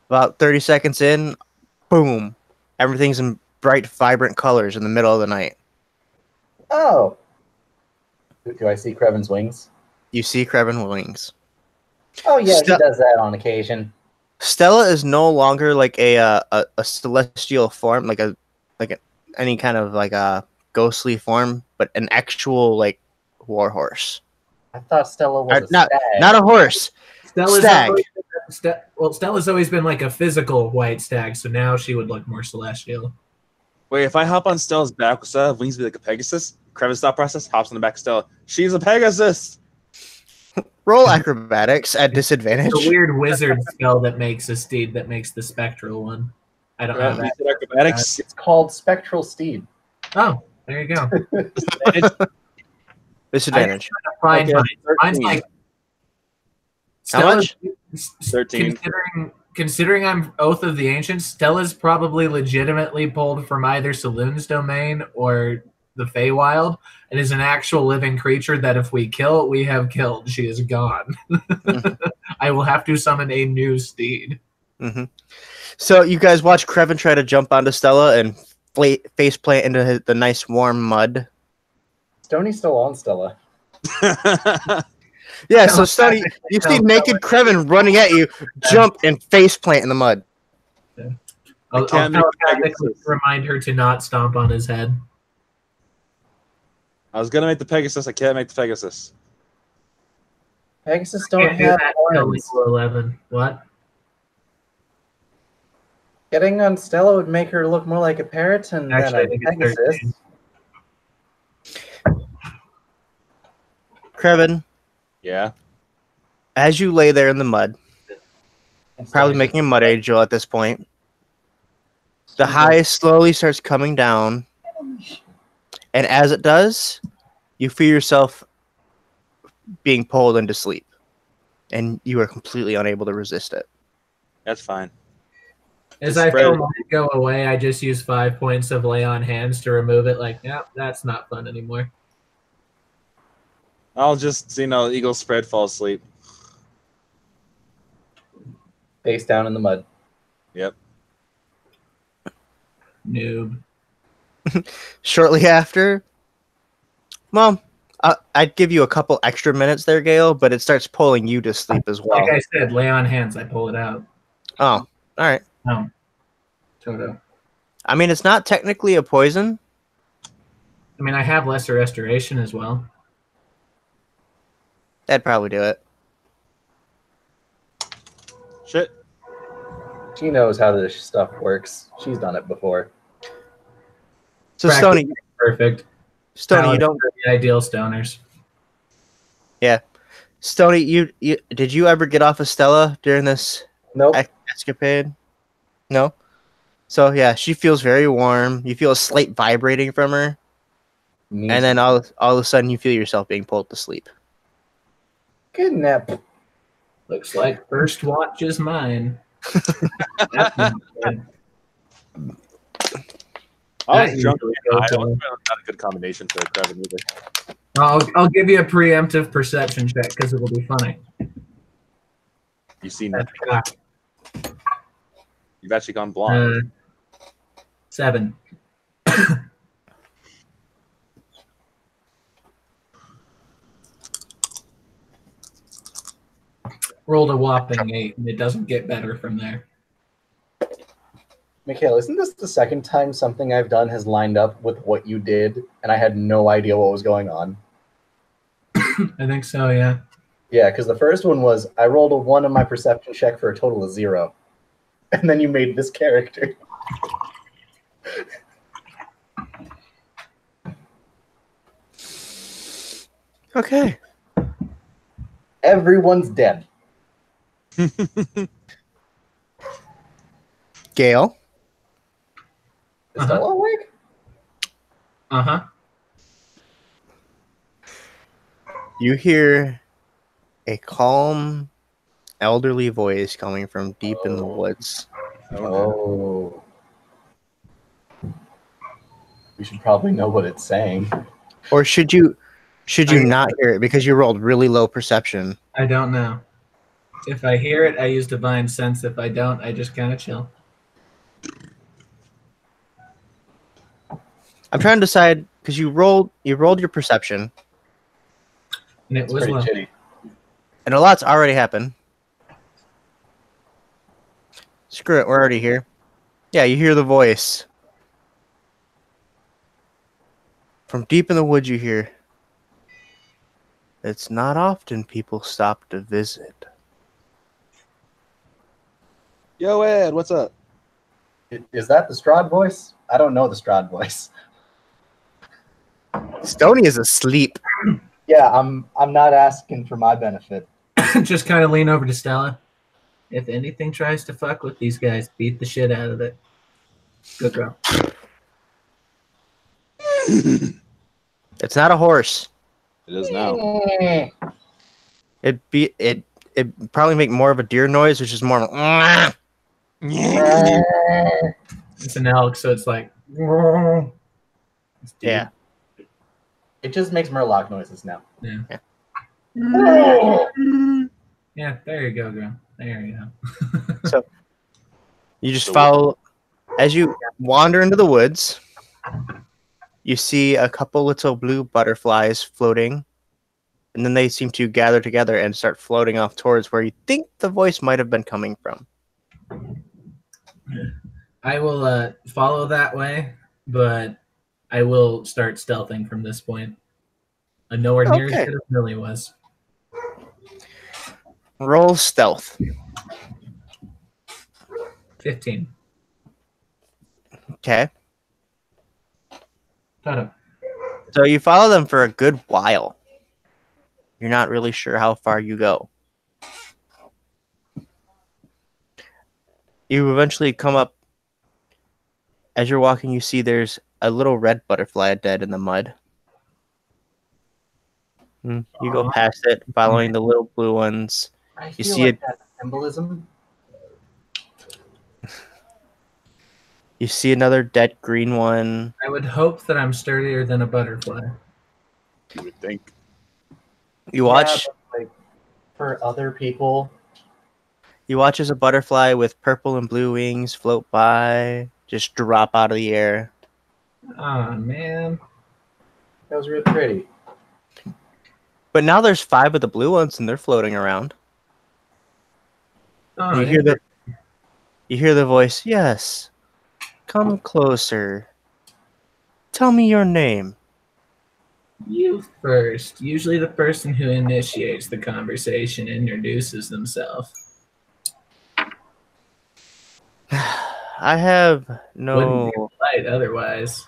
About 30 seconds in, boom. Everything's in bright, vibrant colors in the middle of the night. Oh. Do I see Krevin's wings? You see Krevin wings. Oh, yeah, Ste- he does that on occasion. Stella is no longer like a celestial form, any kind of like a ghostly form, but an actual like war horse. I thought Stella was a Not stag. not a horse. Stella's Stag. always been Stella's always been like a physical white stag, so now she would look more celestial. Wait, if I hop on Stella's back with Stella, wings be like a Pegasus. Krevin's thought process hops on the back of Stella. She's a Pegasus. Roll acrobatics at disadvantage. It's a weird wizard spell that makes a steed that makes the spectral one. I don't know You that. said acrobatics. It's called Spectral Steed. Oh, there you go. Disadvantage. Fine, Okay, fine. 13. Mine's like How Stella's- much? 13. Considering I'm Oath of the Ancients, Stella's probably legitimately pulled from either Saloon's domain or the Feywild, and is an actual living creature that if we kill, we have killed. She is gone. I will have to summon a new steed. hmm So you guys watch Krevin try to jump onto Stella and face plant into the nice warm mud. Stoney's still on Stella. Yeah, so Stony, you see naked Krevin running at you, jump and face plant in the mud. I'll can't make telepathically Pegasus. remind her to not stomp on his head. I was gonna make the Pegasus. I can't make the Pegasus. Pegasus don't Can't do have that until horns. level 11. What? Getting on Stella would make her look more like a Periton Actually, I than a think it's Pegasus. 13. Krevin, Yeah. as you lay there in the mud, And probably Stoney's making a mud angel at this point, the high slowly starts coming down, and as it does, you feel yourself being pulled into sleep, and you are completely unable to resist it. That's fine. As Just I spread feel it. mine go away, I just use 5 points of lay on hands to remove it. Like, yeah, that's not fun anymore. I'll just, eagle spread, fall asleep. face down in the mud. Yep. Noob. Shortly after, well, I'd give you a couple extra minutes there, Gale, but it starts pulling you to sleep as well. Like I said, lay on hands. I pull it out. Oh, all right. No. Toto. I mean, it's not technically a poison. I mean, I have lesser restoration as well. That'd probably do it. Shit. She knows how this stuff works. She's done it before. So, Practice Stony, makes perfect. Stony, you Paladins don't. are the ideal stoners. Stony, you did you ever get off of Stella during this Nope. escapade? No. So yeah, she feels very warm. You feel a slight vibrating from her, Me and then all of a sudden you feel yourself being pulled to sleep. good nap. Looks like first watch is mine. That's not good. I That was drunk. usually I goes don't well. not a good combination for Trevor either. I'll give you a preemptive perception check because it'll be funny. You've seen That's that. You've actually gone blind. 7. Rolled a whopping 8, and it doesn't get better from there. Mikhail, isn't this the second time something I've done has lined up with what you did, and I had no idea what was going on? I think so, yeah. Yeah, because the first one was I rolled a 1 on my perception check for a total of 0. And then you made this character. Okay. Everyone's dead. Gale, Is Stella awake? Uh-huh. you hear a calm, elderly voice coming from deep in the woods. Oh. We should probably know what it's saying. Or should you not hear it because you rolled really low perception? I don't know. If I hear it, I use Divine Sense. If I don't, I just kind of chill. I'm trying to decide because you rolled your perception, And it It's was pretty low. shitty. and a lot's already happened. Screw it, we're already here. Yeah, you hear the voice. From deep in the woods you hear, it's not often people stop to visit. Yo, Ed, what's up? Is that the Strahd voice? I don't know the Strahd voice. Stony is asleep. Yeah, I'm not asking for my benefit. Just kind of lean over to Stella. If anything tries to fuck with these guys, beat the shit out of it. Good girl. It's not a horse. It is now. It probably make more of a deer noise, which is more of a It's an elk, so it's like. It's deep. yeah. It just makes Murloc noises now. Yeah. Yeah, there you go, girl. There you go. You just follow as you wander into the woods. You see a couple little blue butterflies floating, and then they seem to gather together and start floating off towards where you think the voice might have been coming from. I will follow that way, but I will start stealthing from this point. I'm nowhere near Okay. as good as Millie was. Roll stealth. 15. Okay. Ta-da. So you follow them for a good while. You're not really sure how far you go. You eventually come up. As you're walking, you see there's a little red butterfly dead in the mud. You go past it, following the little blue ones. I You feel see like it- that's symbolism. You see another dead green one. I would hope that I'm sturdier than a butterfly. You would think. You watch. Yeah, but, like, for other people, You watch as a butterfly with purple and blue wings float by, just drop out of the air. Oh man. That was really pretty. But now there's 5 of the blue ones, and they're floating around. Oh, You hear the voice. Yes, come closer. Tell me your name. you first. Usually the person who initiates the conversation introduces themselves. I have Wouldn't no. be polite otherwise.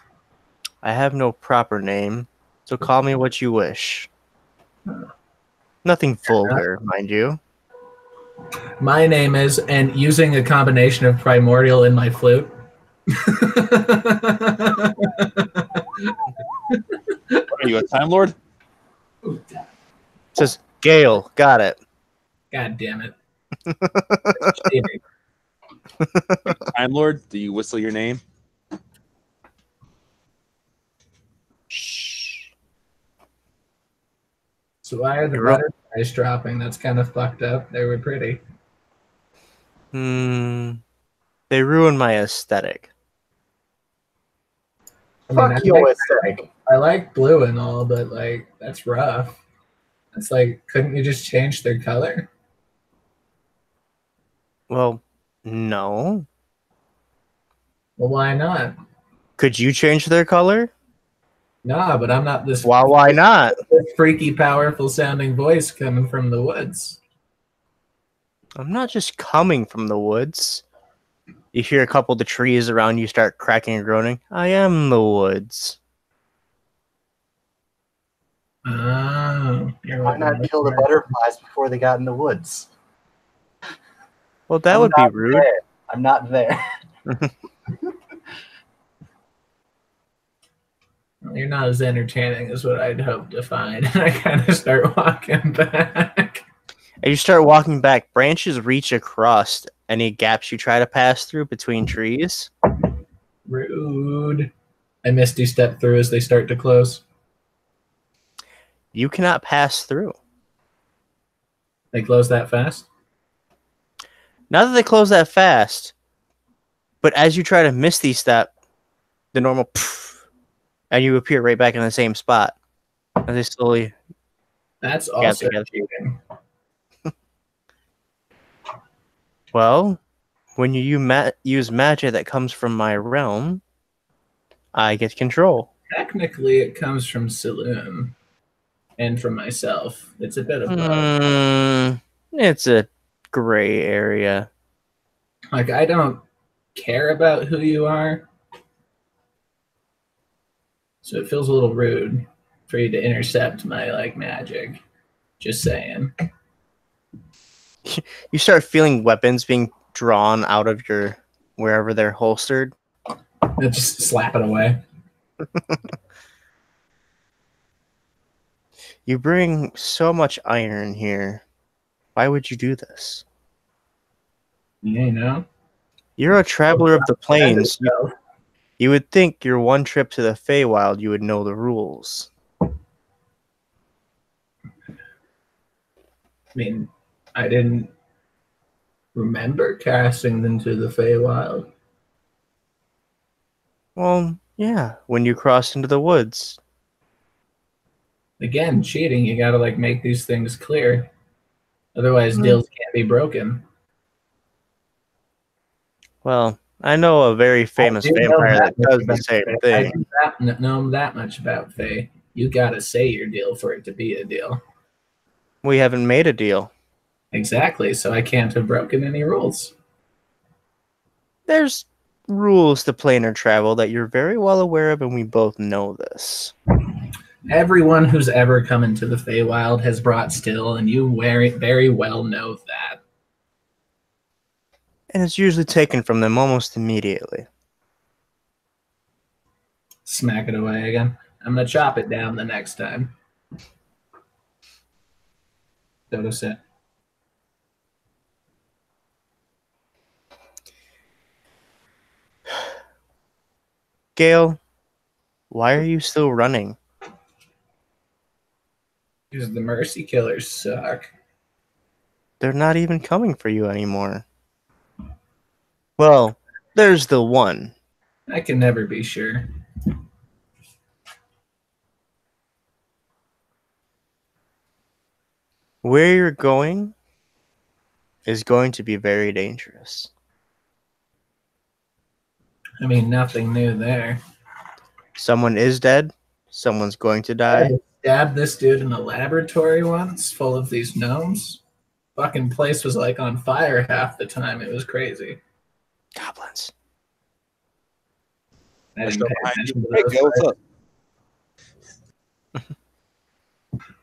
I have no proper name, so call me what you wish. Nothing vulgar, mind you. My name is, and using a combination of primordial and my flute. What are you, a Time Lord? It says Gale. Got it. God damn it. Cheating. Time Lord, do you whistle your name? Shh. So why are the You're up. butterflies dropping? That's kind of fucked up. They were pretty. They ruin my aesthetic. I mean, Fuck your aesthetic. I like blue and all, but like that's rough. It's like, couldn't you just change their color? Well, no. Well, why not? Could you change their color? Nah, but I'm not this Why not? freaky, powerful sounding voice coming from the woods. I'm not just coming from the woods. You hear a couple of the trees around you start cracking and groaning. I am the woods. Oh, Why not kill the butterflies before they got in the woods? Well, that I'm would be not rude. there. I'm not there. You're not as entertaining as what I'd hoped to find. And I kind of start walking back. As you start walking back, branches reach across any gaps you try to pass through between trees. Rude. I misty step through as they start to close. You cannot pass through. They close that fast? Not that they close that fast, but as you try to misty step, the normal poof, and you appear right back in the same spot. As they slowly That's get also together. cheating. Well, when you use magic that comes from my realm, I get control. Technically, it comes from Saloon and from myself. It's a bit of both. It's a gray area. Like, I don't care about who you are. So it feels a little rude for you to intercept my, like, magic. Just saying. You start feeling weapons being drawn out of your wherever they're holstered. And just slap it away. You bring so much iron here. Why would you do this? Yeah, you know? You're a traveler of the plains. You would think your one trip to the Feywild, you would know the rules. I mean, I didn't remember casting them to the Feywild. Well, yeah, when you crossed into the woods. Again, cheating. You gotta, like, make these things clear. Otherwise, deals can't be broken. Well, I know a very famous I do know vampire that much does the about same Fae. thing. I do know that much about Fae. You gotta say your deal for it to be a deal. We haven't made a deal. Exactly, so I can't have broken any rules. There's rules to planar travel that you're very well aware of, and we both know this. Everyone who's ever come into the Feywild has brought still, and you very well know that. And it's usually taken from them almost immediately. Smack it away again. I'm gonna chop it down the next time. Dodo sit. Gale, why are you still running? Because the Mercy Killers suck. they're not even coming for you anymore. Well, there's the one. I can never be sure. Where you're going is going to be very dangerous. I mean, nothing new there. Someone is dead. Someone's going to die. I stabbed this dude in a laboratory once, full of these gnomes. Fucking place was like on fire half the time. It was crazy. Goblins. I didn't pay attention to Hey, those Gil, what's guys. up?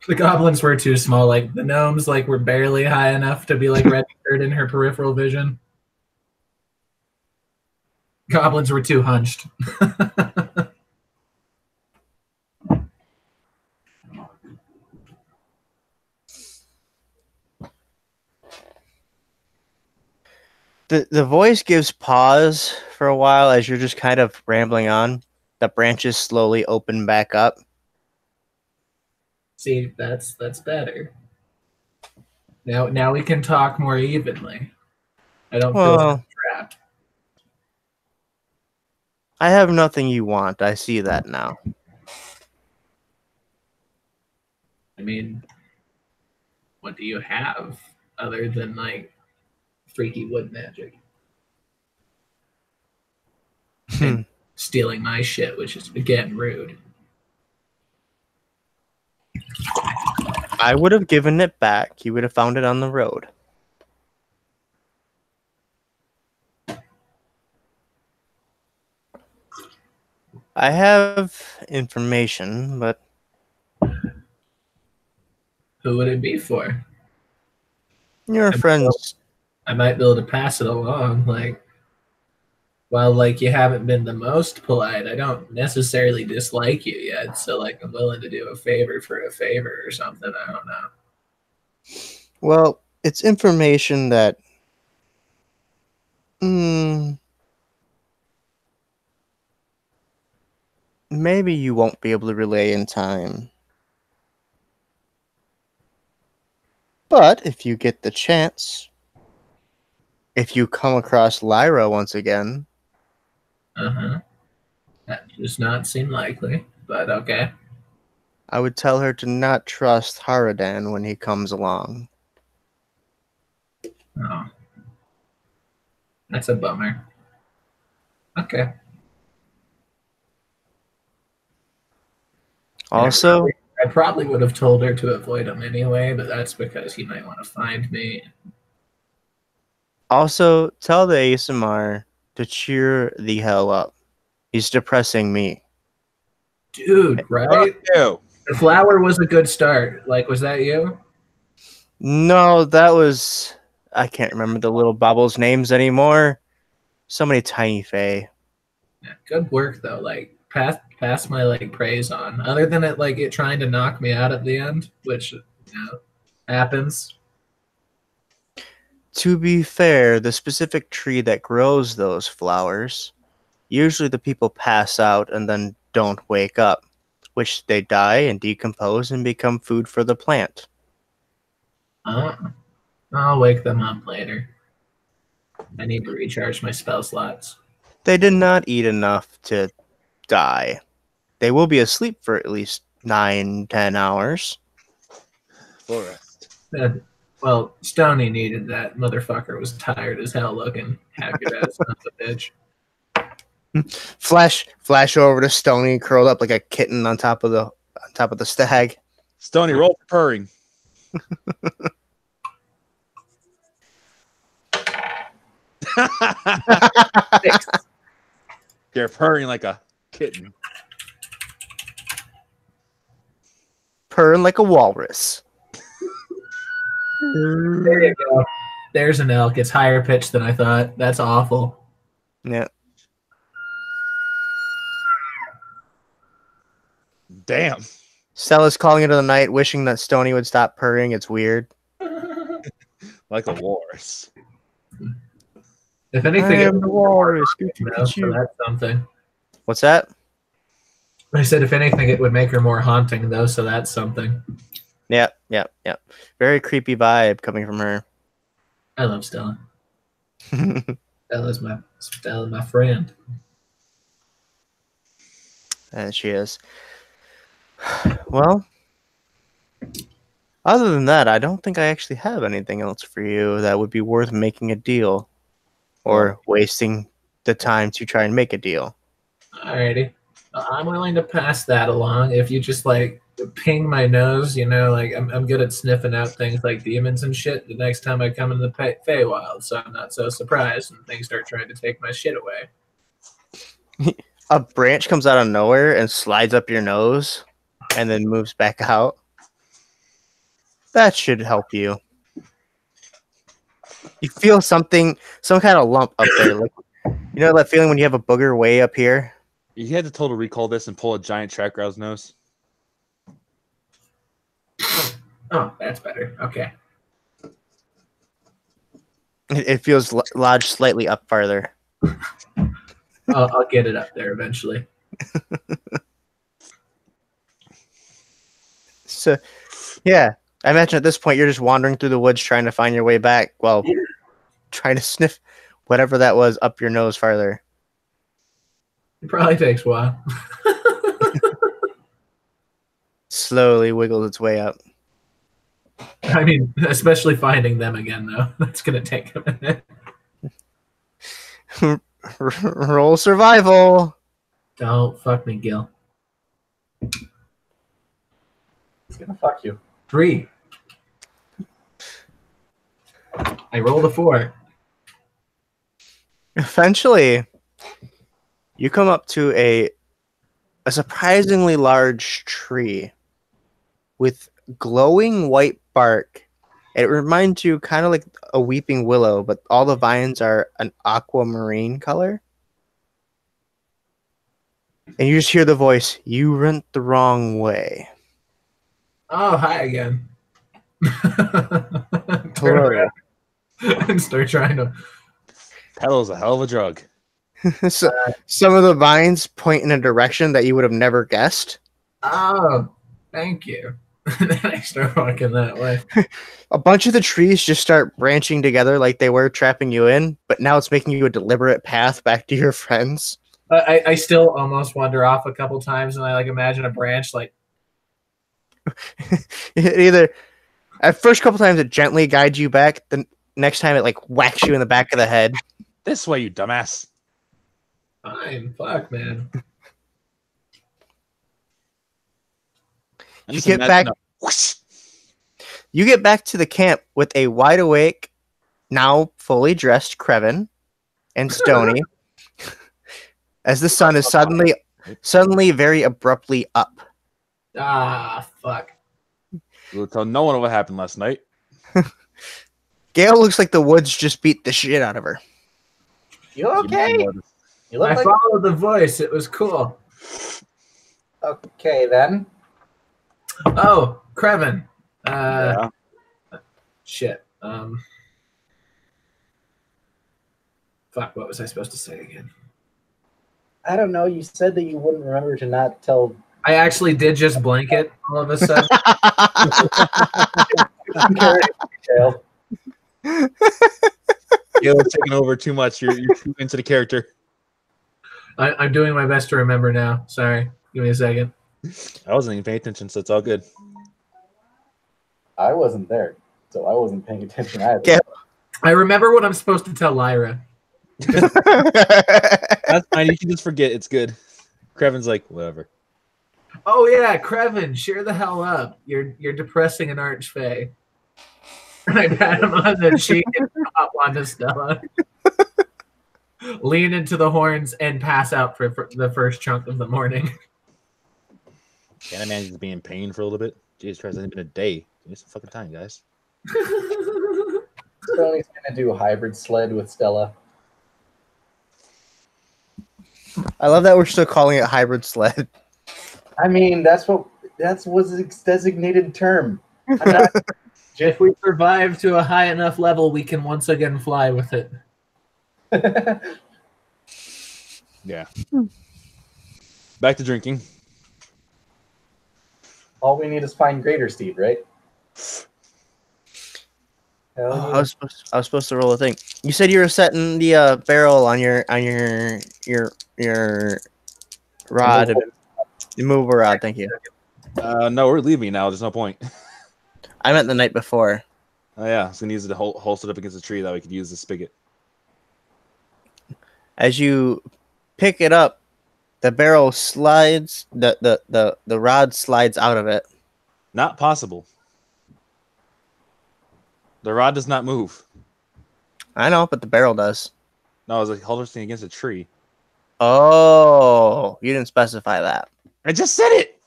The goblins were too small. Like the gnomes, like were barely high enough to be like registered in her peripheral vision. Goblins were too hunched. The voice gives pause for a while as you're just kind of rambling on. The branches slowly open back up. See, that's better. Now we can talk more evenly. I don't feel Well, trapped. I have nothing you want. I see that now. I mean, what do you have other than like freaky wood magic? And stealing my shit, which is again rude. I would have given it back. You would have found it on the road. I have information, but Who would it be for? your friends. I might be able to pass it along. Like, while like you haven't been the most polite, I don't necessarily dislike you yet. So like, I'm willing to do a favor for a favor or something. I don't know. Well, it's information that. Maybe you won't be able to relay in time. But if you get the chance, if you come across Lyra once again, That does not seem likely, but okay. I would tell her to not trust Haradan when he comes along. Oh, that's a bummer. Okay. Also, I probably would have told her to avoid him anyway, but that's because he might want to find me. tell the ASMR to cheer the hell up. He's depressing me. Dude, right? Ew. The flower was a good start. Like, was that you? No, that was... I can't remember the little bubbles' names anymore. So many tiny fae. Yeah, good work though. Like, pass my like praise on. Other than it trying to knock me out at the end, which happens. To be fair, the specific tree that grows those flowers, usually the people pass out and then don't wake up, which they die and decompose and become food for the plant. I'll wake them up later. I need to recharge my spell slots. They did not eat enough to die. They will be asleep for at least 9-10 hours. Forest. Well, Stony needed that. Motherfucker was tired as hell looking. Haggard ass son of a bitch. Flash over to Stony, curled up like a kitten on top of the stag. Stony, roll for purring. You're purring like a kitten. Purring like a walrus. There you go. There's an elk. It's higher pitched than I thought. That's awful. Yeah. Damn. Stella's calling into the night, wishing that Stony would stop purring. It's weird. Like a walrus. If anything, I am the walrus. so that's something. What's that? I said, if anything, it would make her more haunting, though, so that's something. Yeah. Very creepy vibe coming from her. I love Stella. Stella's my friend. And she is. Well, other than that, I don't think I actually have anything else for you that would be worth making a deal or wasting the time to try and make a deal. Alrighty. I'm willing to pass that along if you just like ping my nose, you know, like I'm good at sniffing out things like demons and shit the next time I come into the Feywild, so I'm not so surprised when things start trying to take my shit away. A branch comes out of nowhere and slides up your nose and then moves back out. That should help you. You feel something, some kind of lump up there. Like, you know that feeling when you have a booger way up here? You had to total recall this and pull a giant tracker out his nose. Oh, that's better. Okay. It feels lodged slightly up farther. I'll get it up there eventually. So, yeah. I imagine at this point you're just wandering through the woods trying to find your way back while trying to sniff whatever that was up your nose farther. It probably takes a while. Slowly wiggles its way up. I mean, especially finding them again, though. That's going to take a minute. Roll survival. Don't fuck me, Gil. It's gonna fuck you. 3. I rolled a 4. Eventually, you come up to a surprisingly large tree with glowing white bark. It reminds you kind of like a weeping willow, but all the vines are an aquamarine color. And you just hear the voice, "You went the wrong way." Oh, hi again. Hello. And start trying to. Pedal's a hell of a drug. So, some of the vines point in a direction that you would have never guessed. Oh, thank you. And then I start walking that way. A bunch of the trees just start branching together like they were trapping you in, but now it's making you a deliberate path back to your friends. I still almost wander off a couple times, and I like imagine a branch like. Either at first couple times it gently guides you back, the next time it like whacks you in the back of the head. This way, you dumbass. Fine, fuck, man. You get back. You get back to the camp with a wide awake, now fully dressed Krevin and Stony, as the sun is suddenly very abruptly up. Ah, fuck. We'll tell no one what happened last night. Gale looks like the woods just beat the shit out of her. You okay? You look I like followed the voice. It was cool. okay then. Oh, Krevin. Yeah. Shit. Fuck, what was I supposed to say again? I don't know. You said that you wouldn't remember to not tell. I actually did just blanket all of a sudden. Dale. Gail's taking over too much. You're too into the character. I'm doing my best to remember now. Sorry. Give me a second. I wasn't even paying attention, so it's all good. I wasn't there, so I wasn't paying attention either. Gale. I remember what I'm supposed to tell Lyra. That's fine. You can just forget. It's good. Krevin's like, whatever. Oh yeah, Krevin, cheer the hell up. You're depressing an archfey. And I pat him on the cheek and hop onto Stella. Lean into the horns and pass out for the first chunk of the morning. Can't imagine just being in pain for a little bit. Jesus Christ, it's been a day. Give me some fucking time, guys. Tony's gonna do a hybrid sled with Stella. I love that we're still calling it hybrid sled. I mean, that's what's its designated term. I'm not, If we survive to a high enough level, we can once again fly with it. Yeah. Back to drinking. all we need is find Greater Steed, right? Hell Oh, yeah. I was supposed to roll a thing. You said you were setting the barrel on your rod, immovable rod. Thank you. No, we're leaving now. There's no point. I meant the night before. Oh yeah, so we can use it to holster it up against a tree that we could use the spigot. As you pick it up, the barrel slides. The rod slides out of it. Not possible. The rod does not move. I know, but the barrel does. No, it's like holstering against a tree. Oh, you didn't specify that. I just said it.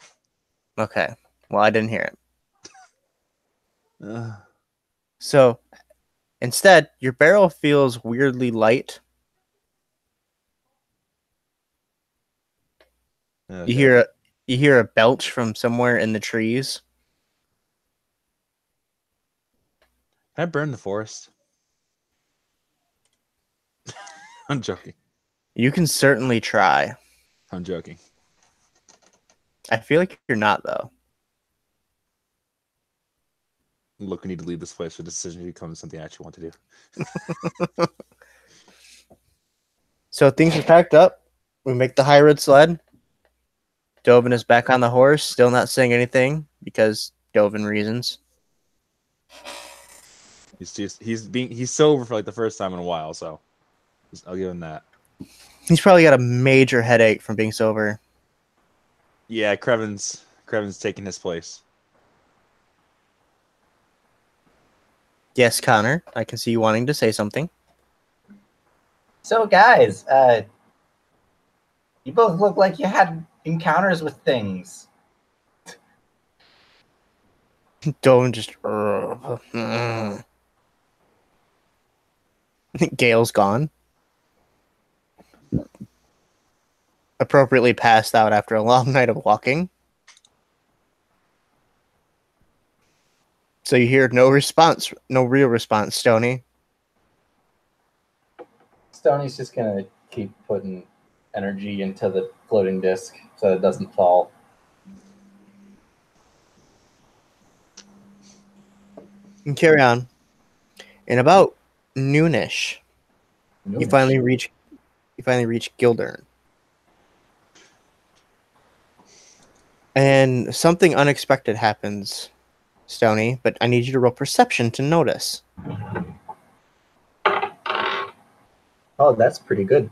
Okay. Well, I didn't hear it. Uh, So instead, your barrel feels weirdly light. okay. You hear a belch from somewhere in the trees. Can I burn the forest? I'm joking. You can certainly try. I'm joking. I feel like you're not though. Look, we need to leave this place for the decision to become something I actually want to do. So things are packed up. We make the high road sled. Dovin is back on the horse, still not saying anything because Dovin reasons. He's sober for like the first time in a while, so I'll give him that. He's probably got a major headache from being sober. Yeah, Krevin's taking his place. Yes, Connor, I can see you wanting to say something. So, guys, you both look like you had encounters with things. Dovin just. Gale's gone. Appropriately passed out after a long night of walking. So you hear no response, no real response, Stony. Stoney's just gonna keep putting energy into the floating disc so it doesn't fall. And carry on. In about noonish, you finally reach Gildern. And something unexpected happens, Stony, but I need you to roll perception to notice. Oh, that's pretty good.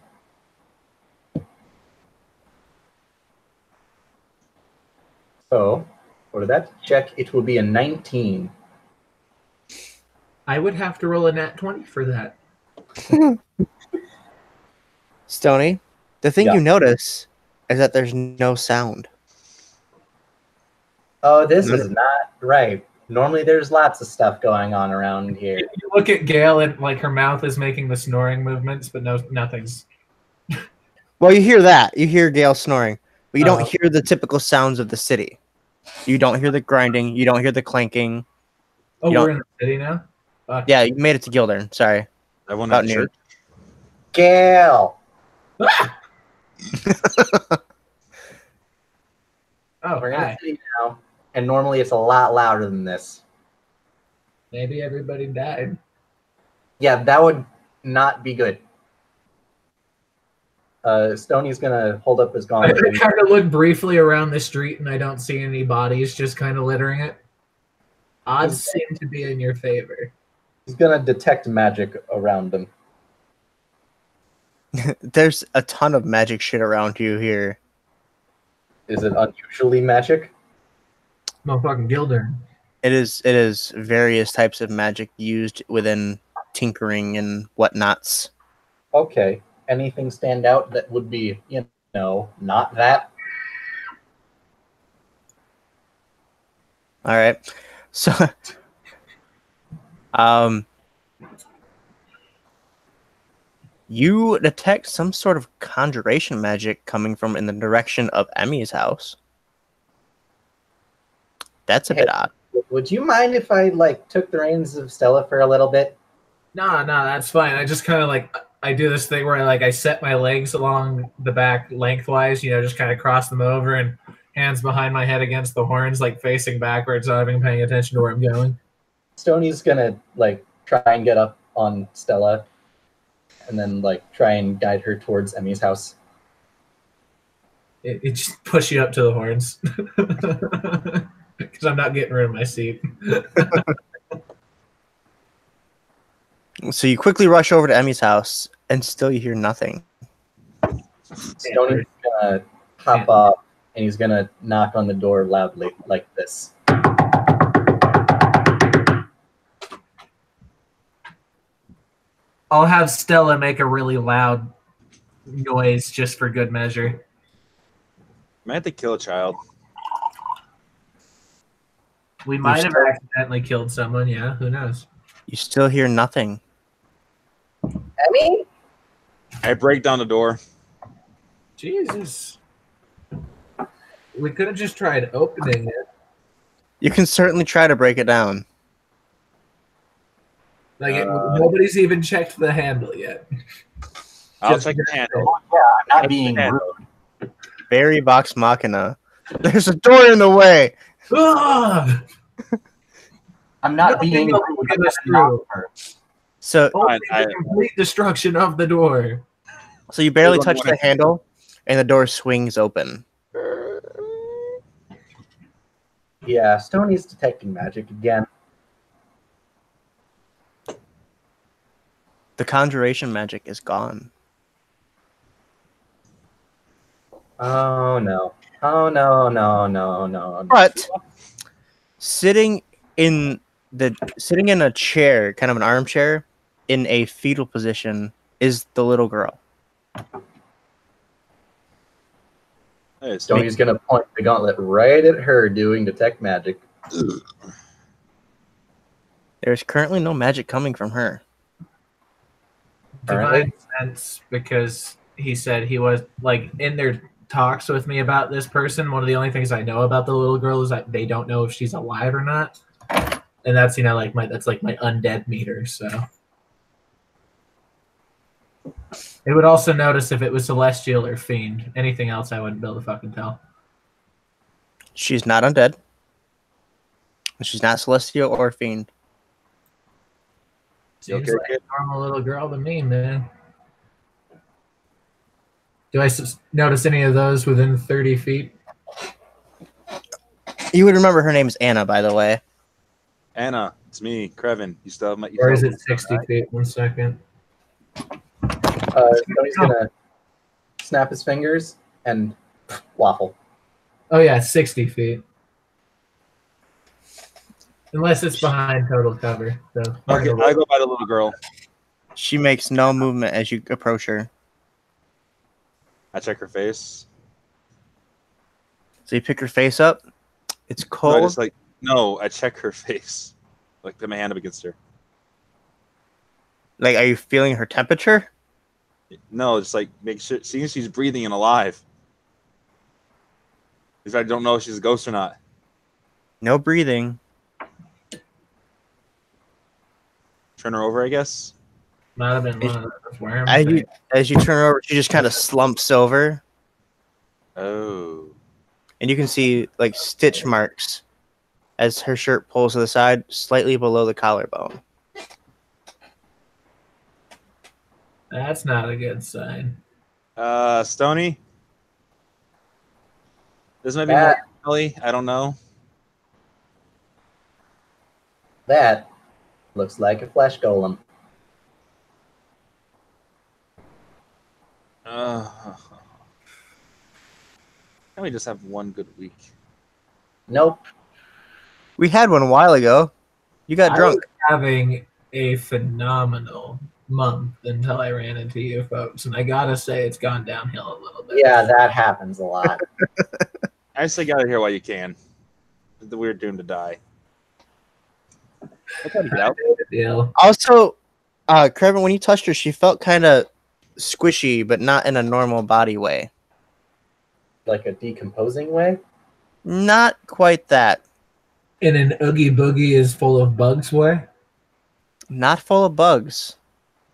So, for that check, it will be a 19. I would have to roll a nat 20 for that. Stony, the thing Yeah. you notice is that there's no sound. Oh, this is not right. Normally there's lots of stuff going on around here. You look at Gale and like her mouth is making the snoring movements, but nothing's. Well, you hear that. You hear Gale snoring, but you don't Oh. hear the typical sounds of the city. You don't hear the grinding. You don't hear the clanking. Oh, You we're don't- in the city now? Fuck. Yeah, you made it to Gildern. Sorry. Everyone About at noon. church. Gale! Ah! Oh, We're in hi. the city now, and normally it's a lot louder than this. Maybe everybody died. Yeah, that would not be good. Stoney's gonna hold up his I gauntlet. and- kind of look briefly around the street and I don't see any bodies, just kind of littering it. Odds seem to be in your favor. He's gonna detect magic around him. There's a ton of magic shit around you here. Is it unusually magic? Motherfucking Gildern. It is various types of magic used within tinkering and whatnots. Okay. Anything stand out that would be, not that? All right. So, you detect some sort of conjuration magic coming from in the direction of Emmy's house. That's a bit odd. Would you mind if I took the reins of Stella for a little bit? No, that's fine. I just kind of I do this thing where I set my legs along the back lengthwise, just kind of cross them over and hands behind my head against the horns, facing backwards, not even paying attention to where I'm going. Stoney's gonna try and get up on Stella, and then like try and guide her towards Emmy's house. It just push you up to the horns because I'm not getting rid of my seat. So you quickly rush over to Emmy's house, and still you hear nothing. Stoney's gonna hop up, and he's gonna knock on the door loudly like this. I'll have Stella make a really loud noise just for good measure. Might have to kill a child. We might have accidentally killed someone. Yeah, who knows? You still hear nothing. Emmy? I break down the door. Jesus. We could have just tried opening it. You can certainly try to break it down. Like nobody's even checked the handle yet. I'll Just check the handle. I'm not being rude. Barry Vox Machina. There's a door in the way. Ah! I'm not Nothing being else rude. will get I'm us just through. not- So Only I- the complete destruction of the door. so you barely There's one touch more. the handle, and the door swings open. Yeah, Stoney's detecting magic again. The conjuration magic is gone. Oh no. Oh no. But sitting in a chair, kind of an armchair, in a fetal position, is the little girl. Hey, Stoney's gonna point the gauntlet right at her doing detect magic. There's currently no magic coming from her. Divine sense, because he said he was like in their talks with me about this person. One of the only things I know about the little girl is that they don't know if she's alive or not, and that's like my undead meter. So it would also notice if it was celestial or fiend. Anything else, I wouldn't be able to fucking tell. She's not undead. She's not celestial or fiend. You Seems okay, like kid? a normal little girl to me, man. Do I notice any of those within 30 feet? You would remember her name's Anna, by the way. Anna, it's me, Krevin. You still have my. Or is it 60 feet? 1 second. Stoney's gonna snap his fingers and waffle. Oh, yeah, 60 feet. Unless it's behind total cover. So Okay, I go by the little girl. She makes no movement as you approach her. I check her face. So you pick her face up. It's No, cold. I check her face. Like put my hand up against her. Like, are you feeling her temperature? No, just like make sure seeing if she's breathing and alive. Because I don't know if she's a ghost or not. No breathing. Turn her over, I guess. might have been one of those worms. As you turn her over, she just kind of slumps over, Oh. and you can see like stitch marks as her shirt pulls to the side, slightly below the collarbone. That's not a good sign. Stony? This might be That- more Ellie. I don't know. That looks like a flesh golem. Can we just have one good week? Nope. We had one a while ago. You got I drunk. was having a phenomenal month until I ran into you folks, and I gotta say it's gone downhill a little bit. Yeah, that happens a lot. I still got to hear while you can. We're doomed to die. I gotta get out. Deal. Also, Krevin, when you touched her, she felt kind of squishy, but not in a normal body way. Like a decomposing way. Not quite that. In an oogie boogie is full of bugs way. Not full of bugs.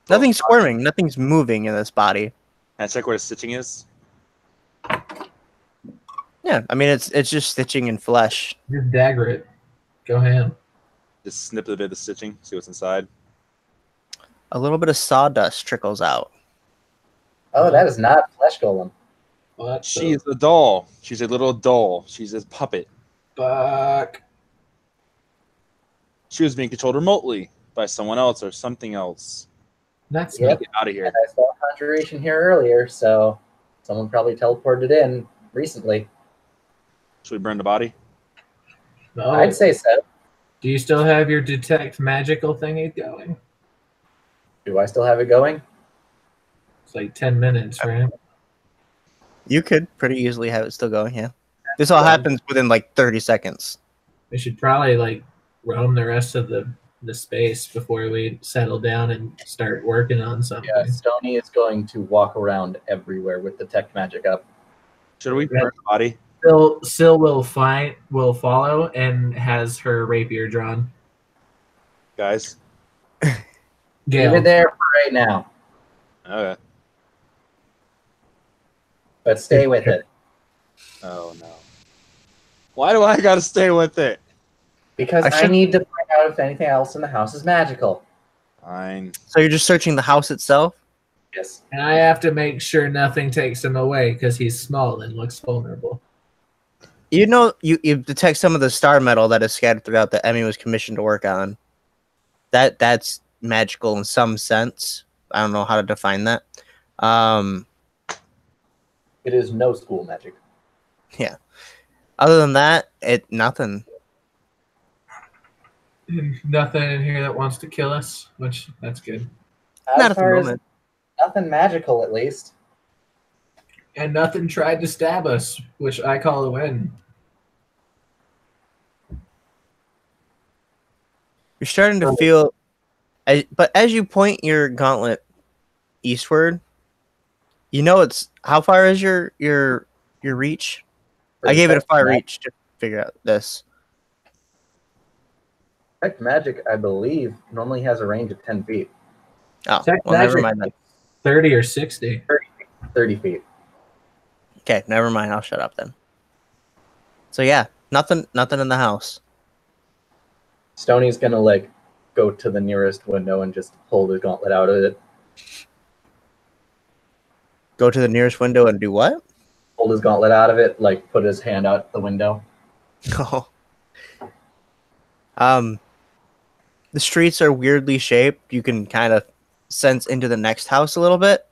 Nothing's squirming. Nothing's moving in this body. Can I check where the stitching is? Yeah, I mean it's just stitching and flesh. Just dagger it. Go ham. Just snip a bit of the stitching, see what's inside. A little bit of sawdust trickles out. Oh, that is not Flesh Golem. What She's a doll. She's a little doll. She's a puppet. fuck? She was being controlled remotely by someone else or something else. That's Yep. Get out of here. And I saw Conjuration here earlier, so someone probably teleported in recently. Should we burn the body? no. I'd say so. Do you still have your detect magical thingy going? Do I still have it going? It's like 10 minutes, right? You could pretty easily have it still going, yeah. This all happens within like 30 seconds. We should probably like roam the rest of the space before we settle down and start working on something. Yeah, Stony is going to walk around everywhere with Detect Magic up. Should we burn the body? Syl will follow and has her rapier drawn. Guys? Leave Gale. it there for right now, Okay. but stay with it. Oh, no. Why do I gotta stay with it? Because I I should- need to find out if anything else in the house is magical. Fine. So you're just searching the house itself? Yes. And I have to make sure nothing takes him away because he's small and looks vulnerable. You know, you detect some of the star metal that is scattered throughout that Emmy was commissioned to work on. That's magical in some sense. I don't know how to define that. It is no school magic. Other than that, nothing. Nothing in here that wants to kill us, which that's good. Not As at the far as moment. nothing magical, at least. And nothing tried to stab us, which I call a win. You're starting to feel, but as you point your gauntlet eastward, you know it's how far is your reach? I gave it a far reach to figure out this. Detect Magic, I believe, normally has a range of 10 feet, Oh, Detect well, never magic. mind then. 30 or 60. 30 feet. Okay, never mind. I'll shut up then. So yeah, nothing in the house. Stoney's gonna like go to the nearest window and just pull the gauntlet out of it. Go to the nearest window and do what? Pull his gauntlet out of it, like put his hand out the window. Oh. The streets are weirdly shaped. You can kind of sense into the next house a little bit.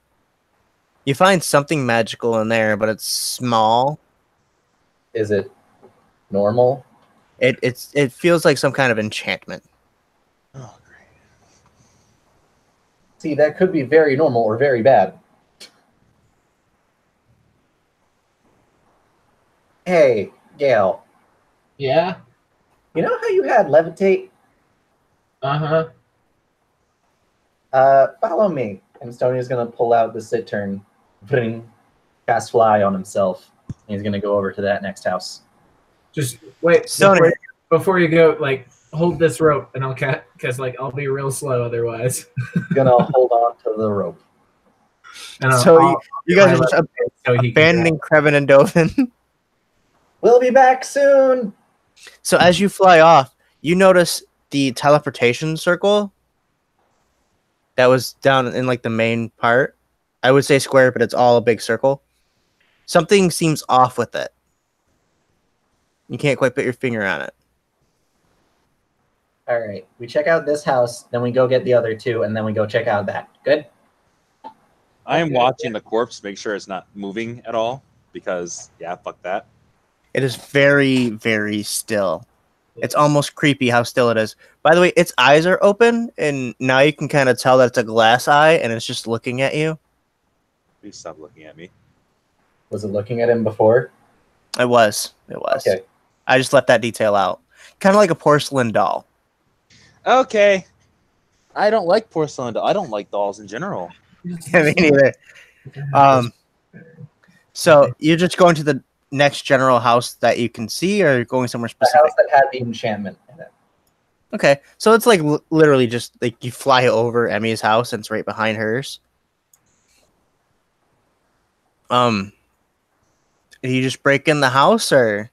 You find something magical in there, but it's small. Is it normal? It feels like some kind of enchantment. Oh, great. See, that could be very normal or very bad. Hey, Gail, Yeah? you know how you had levitate? Uh-huh. Follow me. And Stoney's gonna pull out the Cittern, cast fly on himself. And he's gonna go over to that next house. Just wait. Stoney. Before you go, like, hold this rope and I'll cut, because, like, I'll be real slow otherwise. He's gonna hold on to the rope. And So you guys are just so he can abandoning Krevin and Dovin. We'll be back soon. So as you fly off, you notice the teleportation circle that was down in like the main part. I would say square, but it's all a big circle. Something seems off with it. You can't quite put your finger on it. All right, we check out this house, then we go get the other two, and then we go check out that. Good? I am watching the corpse, make sure it's not moving at all, because, yeah, fuck that. It is very, very still. It's almost creepy how still it is. By the way, its eyes are open, and now you can kind of tell that it's a glass eye, and it's just looking at you. Please stop looking at me. Was it looking at him before? It was. It was. Okay. I just left that detail out. Kind of like a porcelain doll. Okay. I don't like porcelain doll. I don't like dolls in general. I mean, either. So you're just going to the next general house that you can see, or you're going somewhere The specific? house that had the enchantment in it. Okay, so it's like literally just like you fly over Emmy's house and it's right behind hers. Did you just break in the house, or?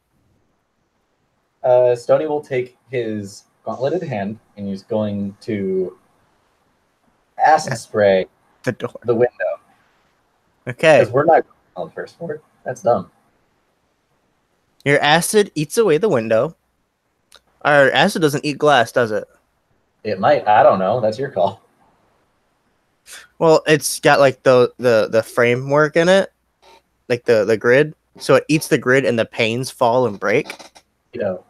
Stoney will take his gauntleted hand, and he's going to acid spray The door. the window Okay. because we're not going on the first floor. That's dumb. Your acid eats away the window. Our acid doesn't eat glass, does it? It might. I don't know. That's your call. Well, it's got like the framework in it, like the grid. So it eats the grid and the panes fall and break. You know,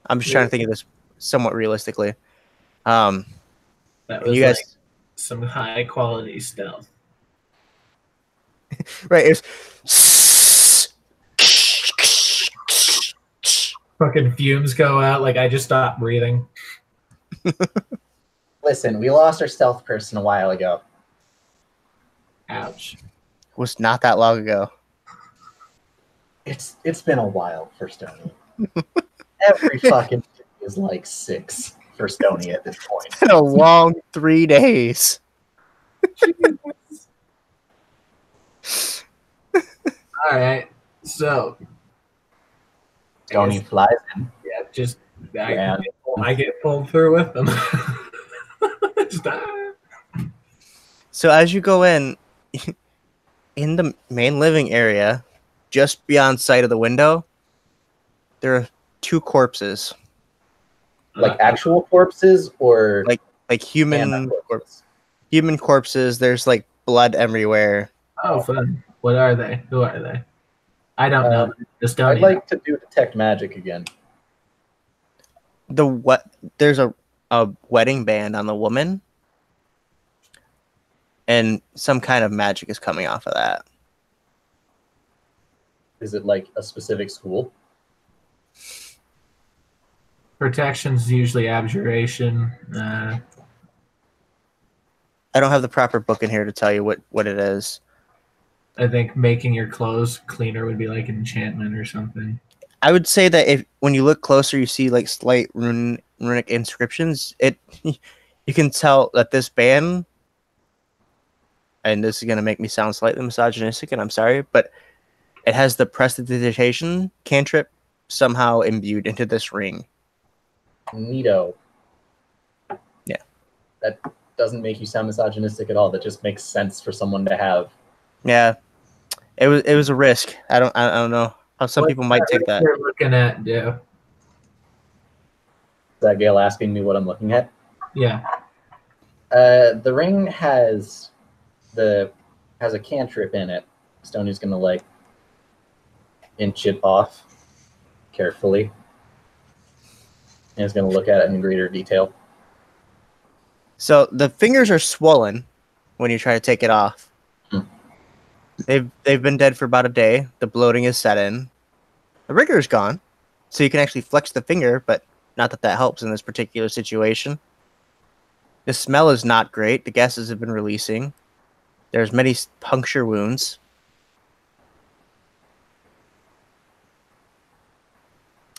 I'm just trying to think of this somewhat realistically. That And was you guys, like some high quality stealth. right? It's Fucking fumes go out. Like I just stopped breathing. listen, we lost our stealth person a while ago. Ouch. was not that long ago. It's been a while for Stony. Every fucking thing is like 6 for Stony at this point. It's been a long 3 days. All right. So Stony flies in. yeah, just Yeah. I get pulled through with them. Just, So as you go in the main living area, just beyond sight of the window, there are 2 corpses, Like actual corpses or like human corpses. There's like blood everywhere. oh, fun. What are they? Who are they? I don't know. Just don't. I'd like to do detect magic again. There's a wedding band on the woman, and some kind of magic is coming off of that. Is it like a specific school? Protection's usually abjuration. I don't have the proper book in here to tell you what it is. I think making your clothes cleaner would be like an enchantment or something. I would say that if when you look closer, you see like slight runic inscriptions. You can tell that this band, and this is gonna make me sound slightly misogynistic, and I'm sorry, but it has the prestidigitation cantrip somehow imbued into this ring. Neato. Yeah. That doesn't make you sound misogynistic at all. That just makes sense for someone to have. Yeah, it was a risk. I don't know how some people might take that. You're looking at, yeah. Is that Gail asking me what I'm looking at? Yeah. The ring has a cantrip in it. Stoney's gonna like inch it off carefully. And he's gonna look at it in greater detail. So the fingers are swollen when you try to take it off. They've been dead for about a day. The bloating is set in. The rigor is gone, so you can actually flex the finger, but not that helps in this particular situation. The smell is not great. The gases have been releasing. There's many puncture wounds.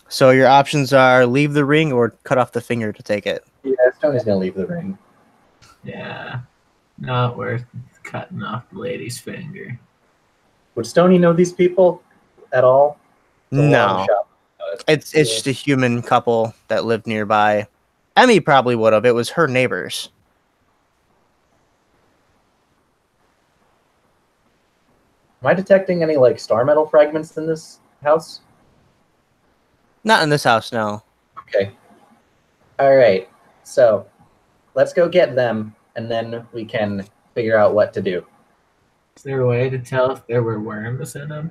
So your options are leave the ring or cut off the finger to take it. Yeah, Stoney's gonna leave the ring. Yeah. Not worth cutting off the lady's finger. Would Stoney know these people at all? It's a long No. shot. It's just a human couple that lived nearby. Emmy probably would have. It was her neighbors. Am I detecting any like star metal fragments in this house? Not in this house, no. Okay. All right. So let's go get them, and then we can figure out what to do. Is there a way to tell if there were worms in them?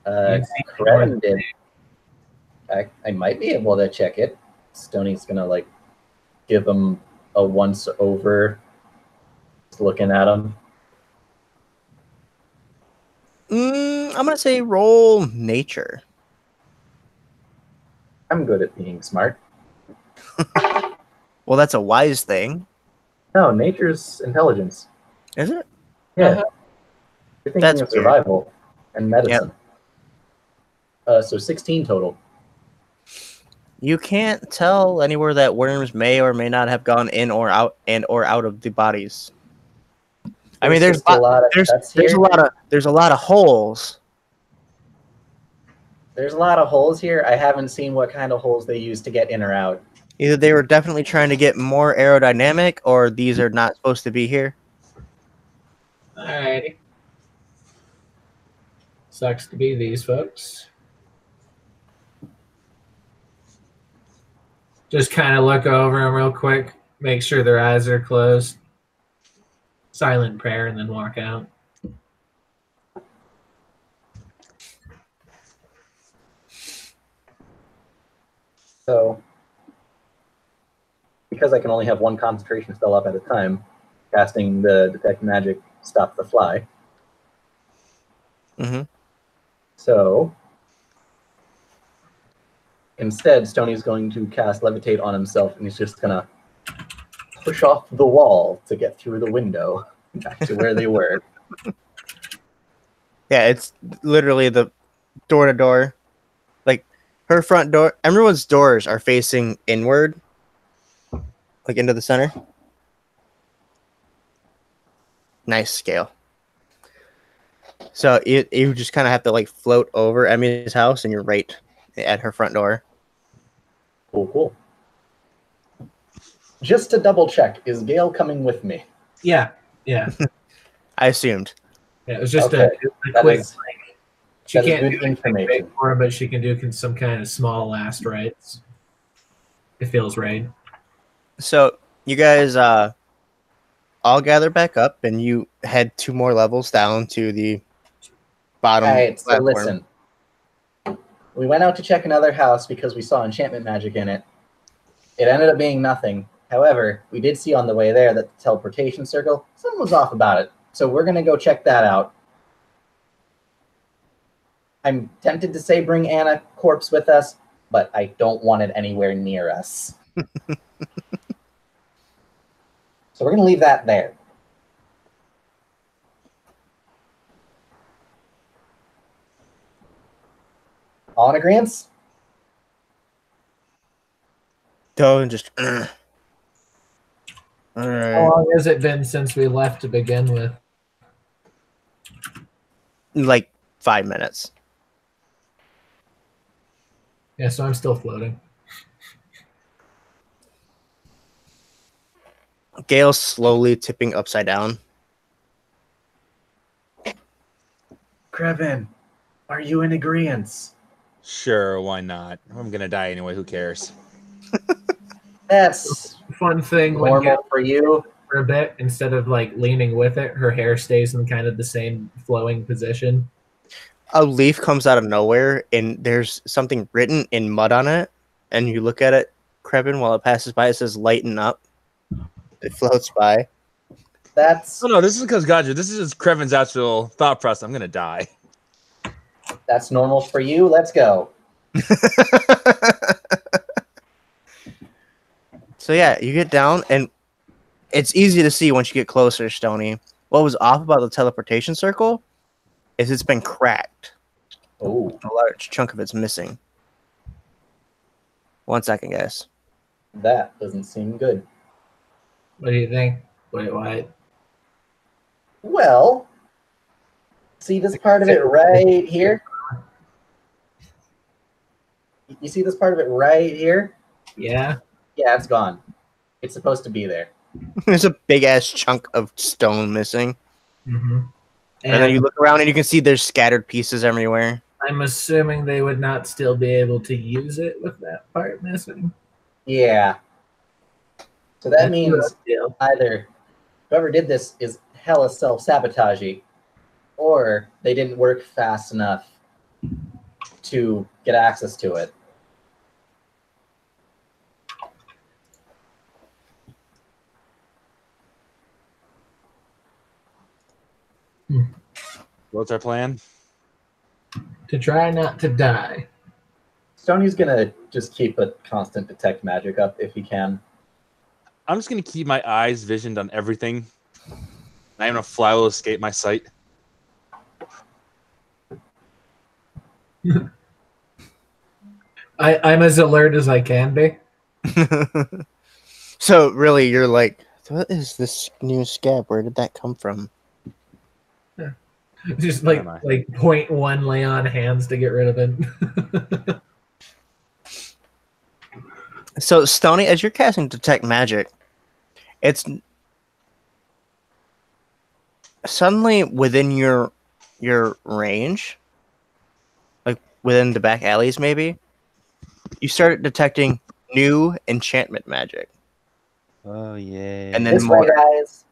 Kreden did. I might be able to check it. Stoney's gonna like give him a once over, just looking at him. I'm gonna say roll nature. I'm good at being smart. Well, that's a wise thing, No, nature's intelligence. is it? Yeah. You're thinking That's of weird. survival and medicine. So 16 total. You can't tell anywhere that worms may or may not have gone in or out of the bodies. I mean, there's just a lot of cuts there's here. a lot of holes. There's a lot of holes here. I haven't seen what kind of holes they use to get in or out. Either they were definitely trying to get more aerodynamic, or these are not supposed to be here. Alrighty. Sucks to be these folks. Just kind of look over them real quick, make sure their eyes are closed. Silent prayer, and then walk out. So, because I can only have one concentration spell up at a time, casting the Detect Magic Stop the Fly. Mm-hmm. So, instead, Stoney's going to cast Levitate on himself, and he's just going to push off the wall to get through the window back to where they were. Yeah, it's literally the door to door. Like her front door, everyone's doors are facing inward, like into the center. Nice scale. So you just kind of have to like float over Emmy's house, and you're right at her front door. Cool, cool. Just to double check, is Gale coming with me? Yeah. I assumed. Yeah, it was just Okay. a That quick. is, She that is can't good do anything information. big for him, but she can do some kind of small last rites. It feels right. So you guys all gather back up, and you head 2 more levels down to the bottom. All right, so platform. listen. We went out to check another house because we saw enchantment magic in it. It ended up being nothing. However, we did see on the way there that the teleportation circle, something was off about it. So we're going to go check that out. I'm tempted to say bring Anna Corpse with us, but I don't want it anywhere near us. So we're going to leave that there. All in agreement? Don't just. All How right. long has it been since we left to begin with? Like 5 minutes. Yeah, so I'm still floating. Gale's slowly tipping upside down. Krevin, are you in agreement? Sure, why not? I'm gonna die anyway. Who cares? That's Fun thing when normal for you. for a bit, instead of like leaning with it, her hair stays in kind of the same flowing position. A leaf comes out of nowhere, and there's something written in mud on it. And you look at it, Krebin, while it passes by, it says "lighten up." It floats by. That's Oh no, this is because Gadget. This is just Krevin's actual thought process. I'm gonna die. normal for you. Let's go. So yeah, you get down, and it's easy to see once you get closer, Stony. What was off about the teleportation circle is it's been cracked. Oh, A large chunk of it's missing. 1 second, guys. that doesn't seem good. What do you think? Wait, what? Well, see this part of it right here? You see this part of it right here? Yeah. Yeah, it's gone. It's supposed to be there. There's a big ass chunk of stone missing. Mm-hmm. And then you look around and you can see there's scattered pieces everywhere. I'm assuming they would not still be able to use it with that part missing. Yeah. So that That's means a deal. either whoever did this is hella self-sabotaging, or they didn't work fast enough to get access to it. What's our plan? To try not to die. Stoney's gonna just keep a constant detect magic up if he can. I'm just gonna keep my eyes visioned on everything. Not even a fly will escape my sight. I'm as alert as I can be. So really, you're like, what is this new scab? Where did that come from? Just like Am I? like 0.1 lay on hands to get rid of it. So Stony, as you're casting Detect Magic, it's suddenly within your range, like within the back alleys, maybe you start detecting new enchantment magic, Oh yeah. and then This way, more, guys.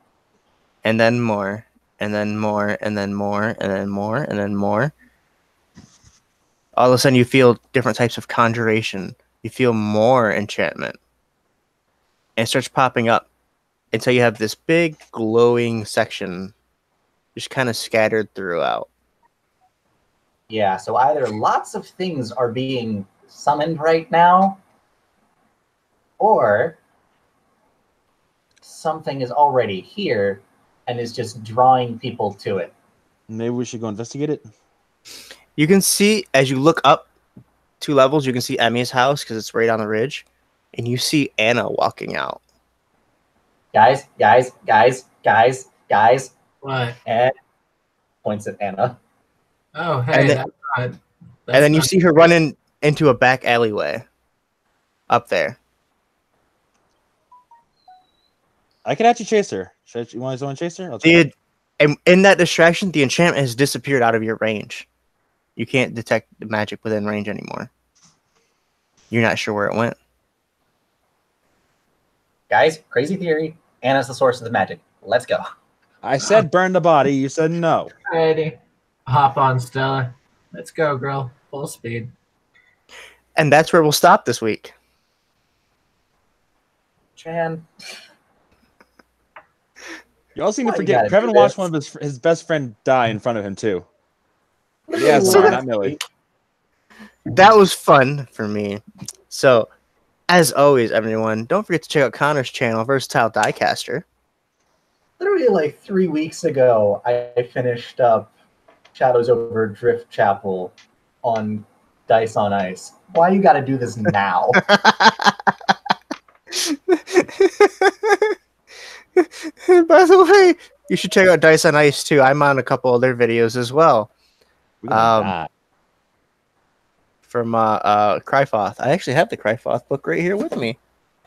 and then more, and then more, and then more, and then more, and then more. All of a sudden, you feel different types of conjuration. You feel more enchantment, and it starts popping up until you have this big glowing section, just kind of scattered throughout. Yeah, so either lots of things are being summoned right now, or something is already here and is just drawing people to it. Maybe we should go investigate it. You can see as you look up 2 levels, you can see Emmy's house because it's right on the ridge, and you see Anna walking out. Guys, guys, guys, guys, guys, What? and points at Anna. Oh, hey, And then- that's not. And then you not- see her running into a back alleyway up there. I can actually chase her. You want someone to chase her? I'll try. Dude, and in that distraction, the enchantment has disappeared out of your range. You can't detect the magic within range anymore. You're not sure where it went. Guys, crazy theory. Anna's the source of the magic. Let's go. I said burn the body. You said no. Ready. Hop on, Stella. Let's go, girl. Full speed. And that's where we'll stop this week. Chan. You all seem to Why you forget. gotta Kevin do watched this? one of his best friend die in front of him too. Yeah, So sorry, that- not Millie. That was fun for me. So, as always, everyone, don't forget to check out Connor's channel, Versatile Diecaster. Literally like 3 weeks ago, I finished up Shadows over Drift Chapel on Dice on Ice. Why you gotta do this now? By the way, you should check out Dice on Ice too. I'm on a couple other videos as well We gonna Um, die. from Cryfoth. I actually have the Cryfoth book right here with me.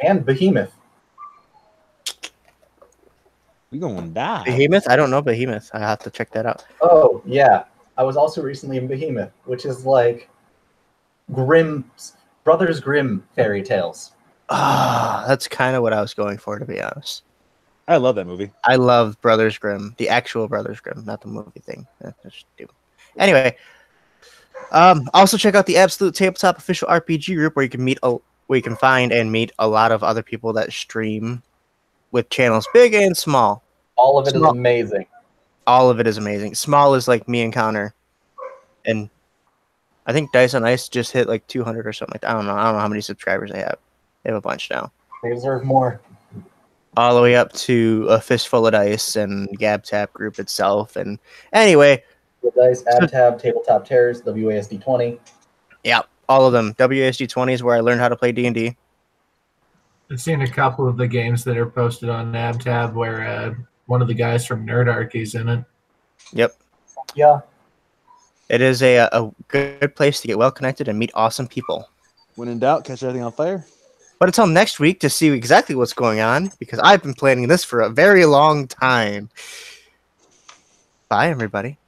And Behemoth. We gonna die. Behemoth? I don't know Behemoth. I have to check that out. Oh, yeah. I was also recently in Behemoth, which is like Brothers Grimm fairy tales. Ah, that's kind of what I was going for, to be honest. I love that movie. I love Brothers Grimm, the actual Brothers Grimm, not the movie thing. That's stupid. Anyway, also check out the Absolute Tabletop official RPG group where you can find and meet a lot of other people that stream with channels big and small. All of it is Small. amazing. All of it is amazing. Small is like me and Connor, and I think Dice on Ice just hit like 200 or something like that. I don't know how many subscribers they have. They have a bunch now. They deserve more. All the way up to a Fistful of Dice and GabTap group itself. And anyway, The Dice, AbTab, Tabletop Terrors, WASD 20. yeah, all of them. WASD 20 is where I learned how to play D&D. I've seen a couple of the games that are posted on NabTab where one of the guys from Nerdarchy's in it. Yep. Yeah. It is a good place to get well connected and meet awesome people. When in doubt, catch everything on fire. But until next week to see exactly what's going on, because I've been planning this for a very long time. Bye, everybody.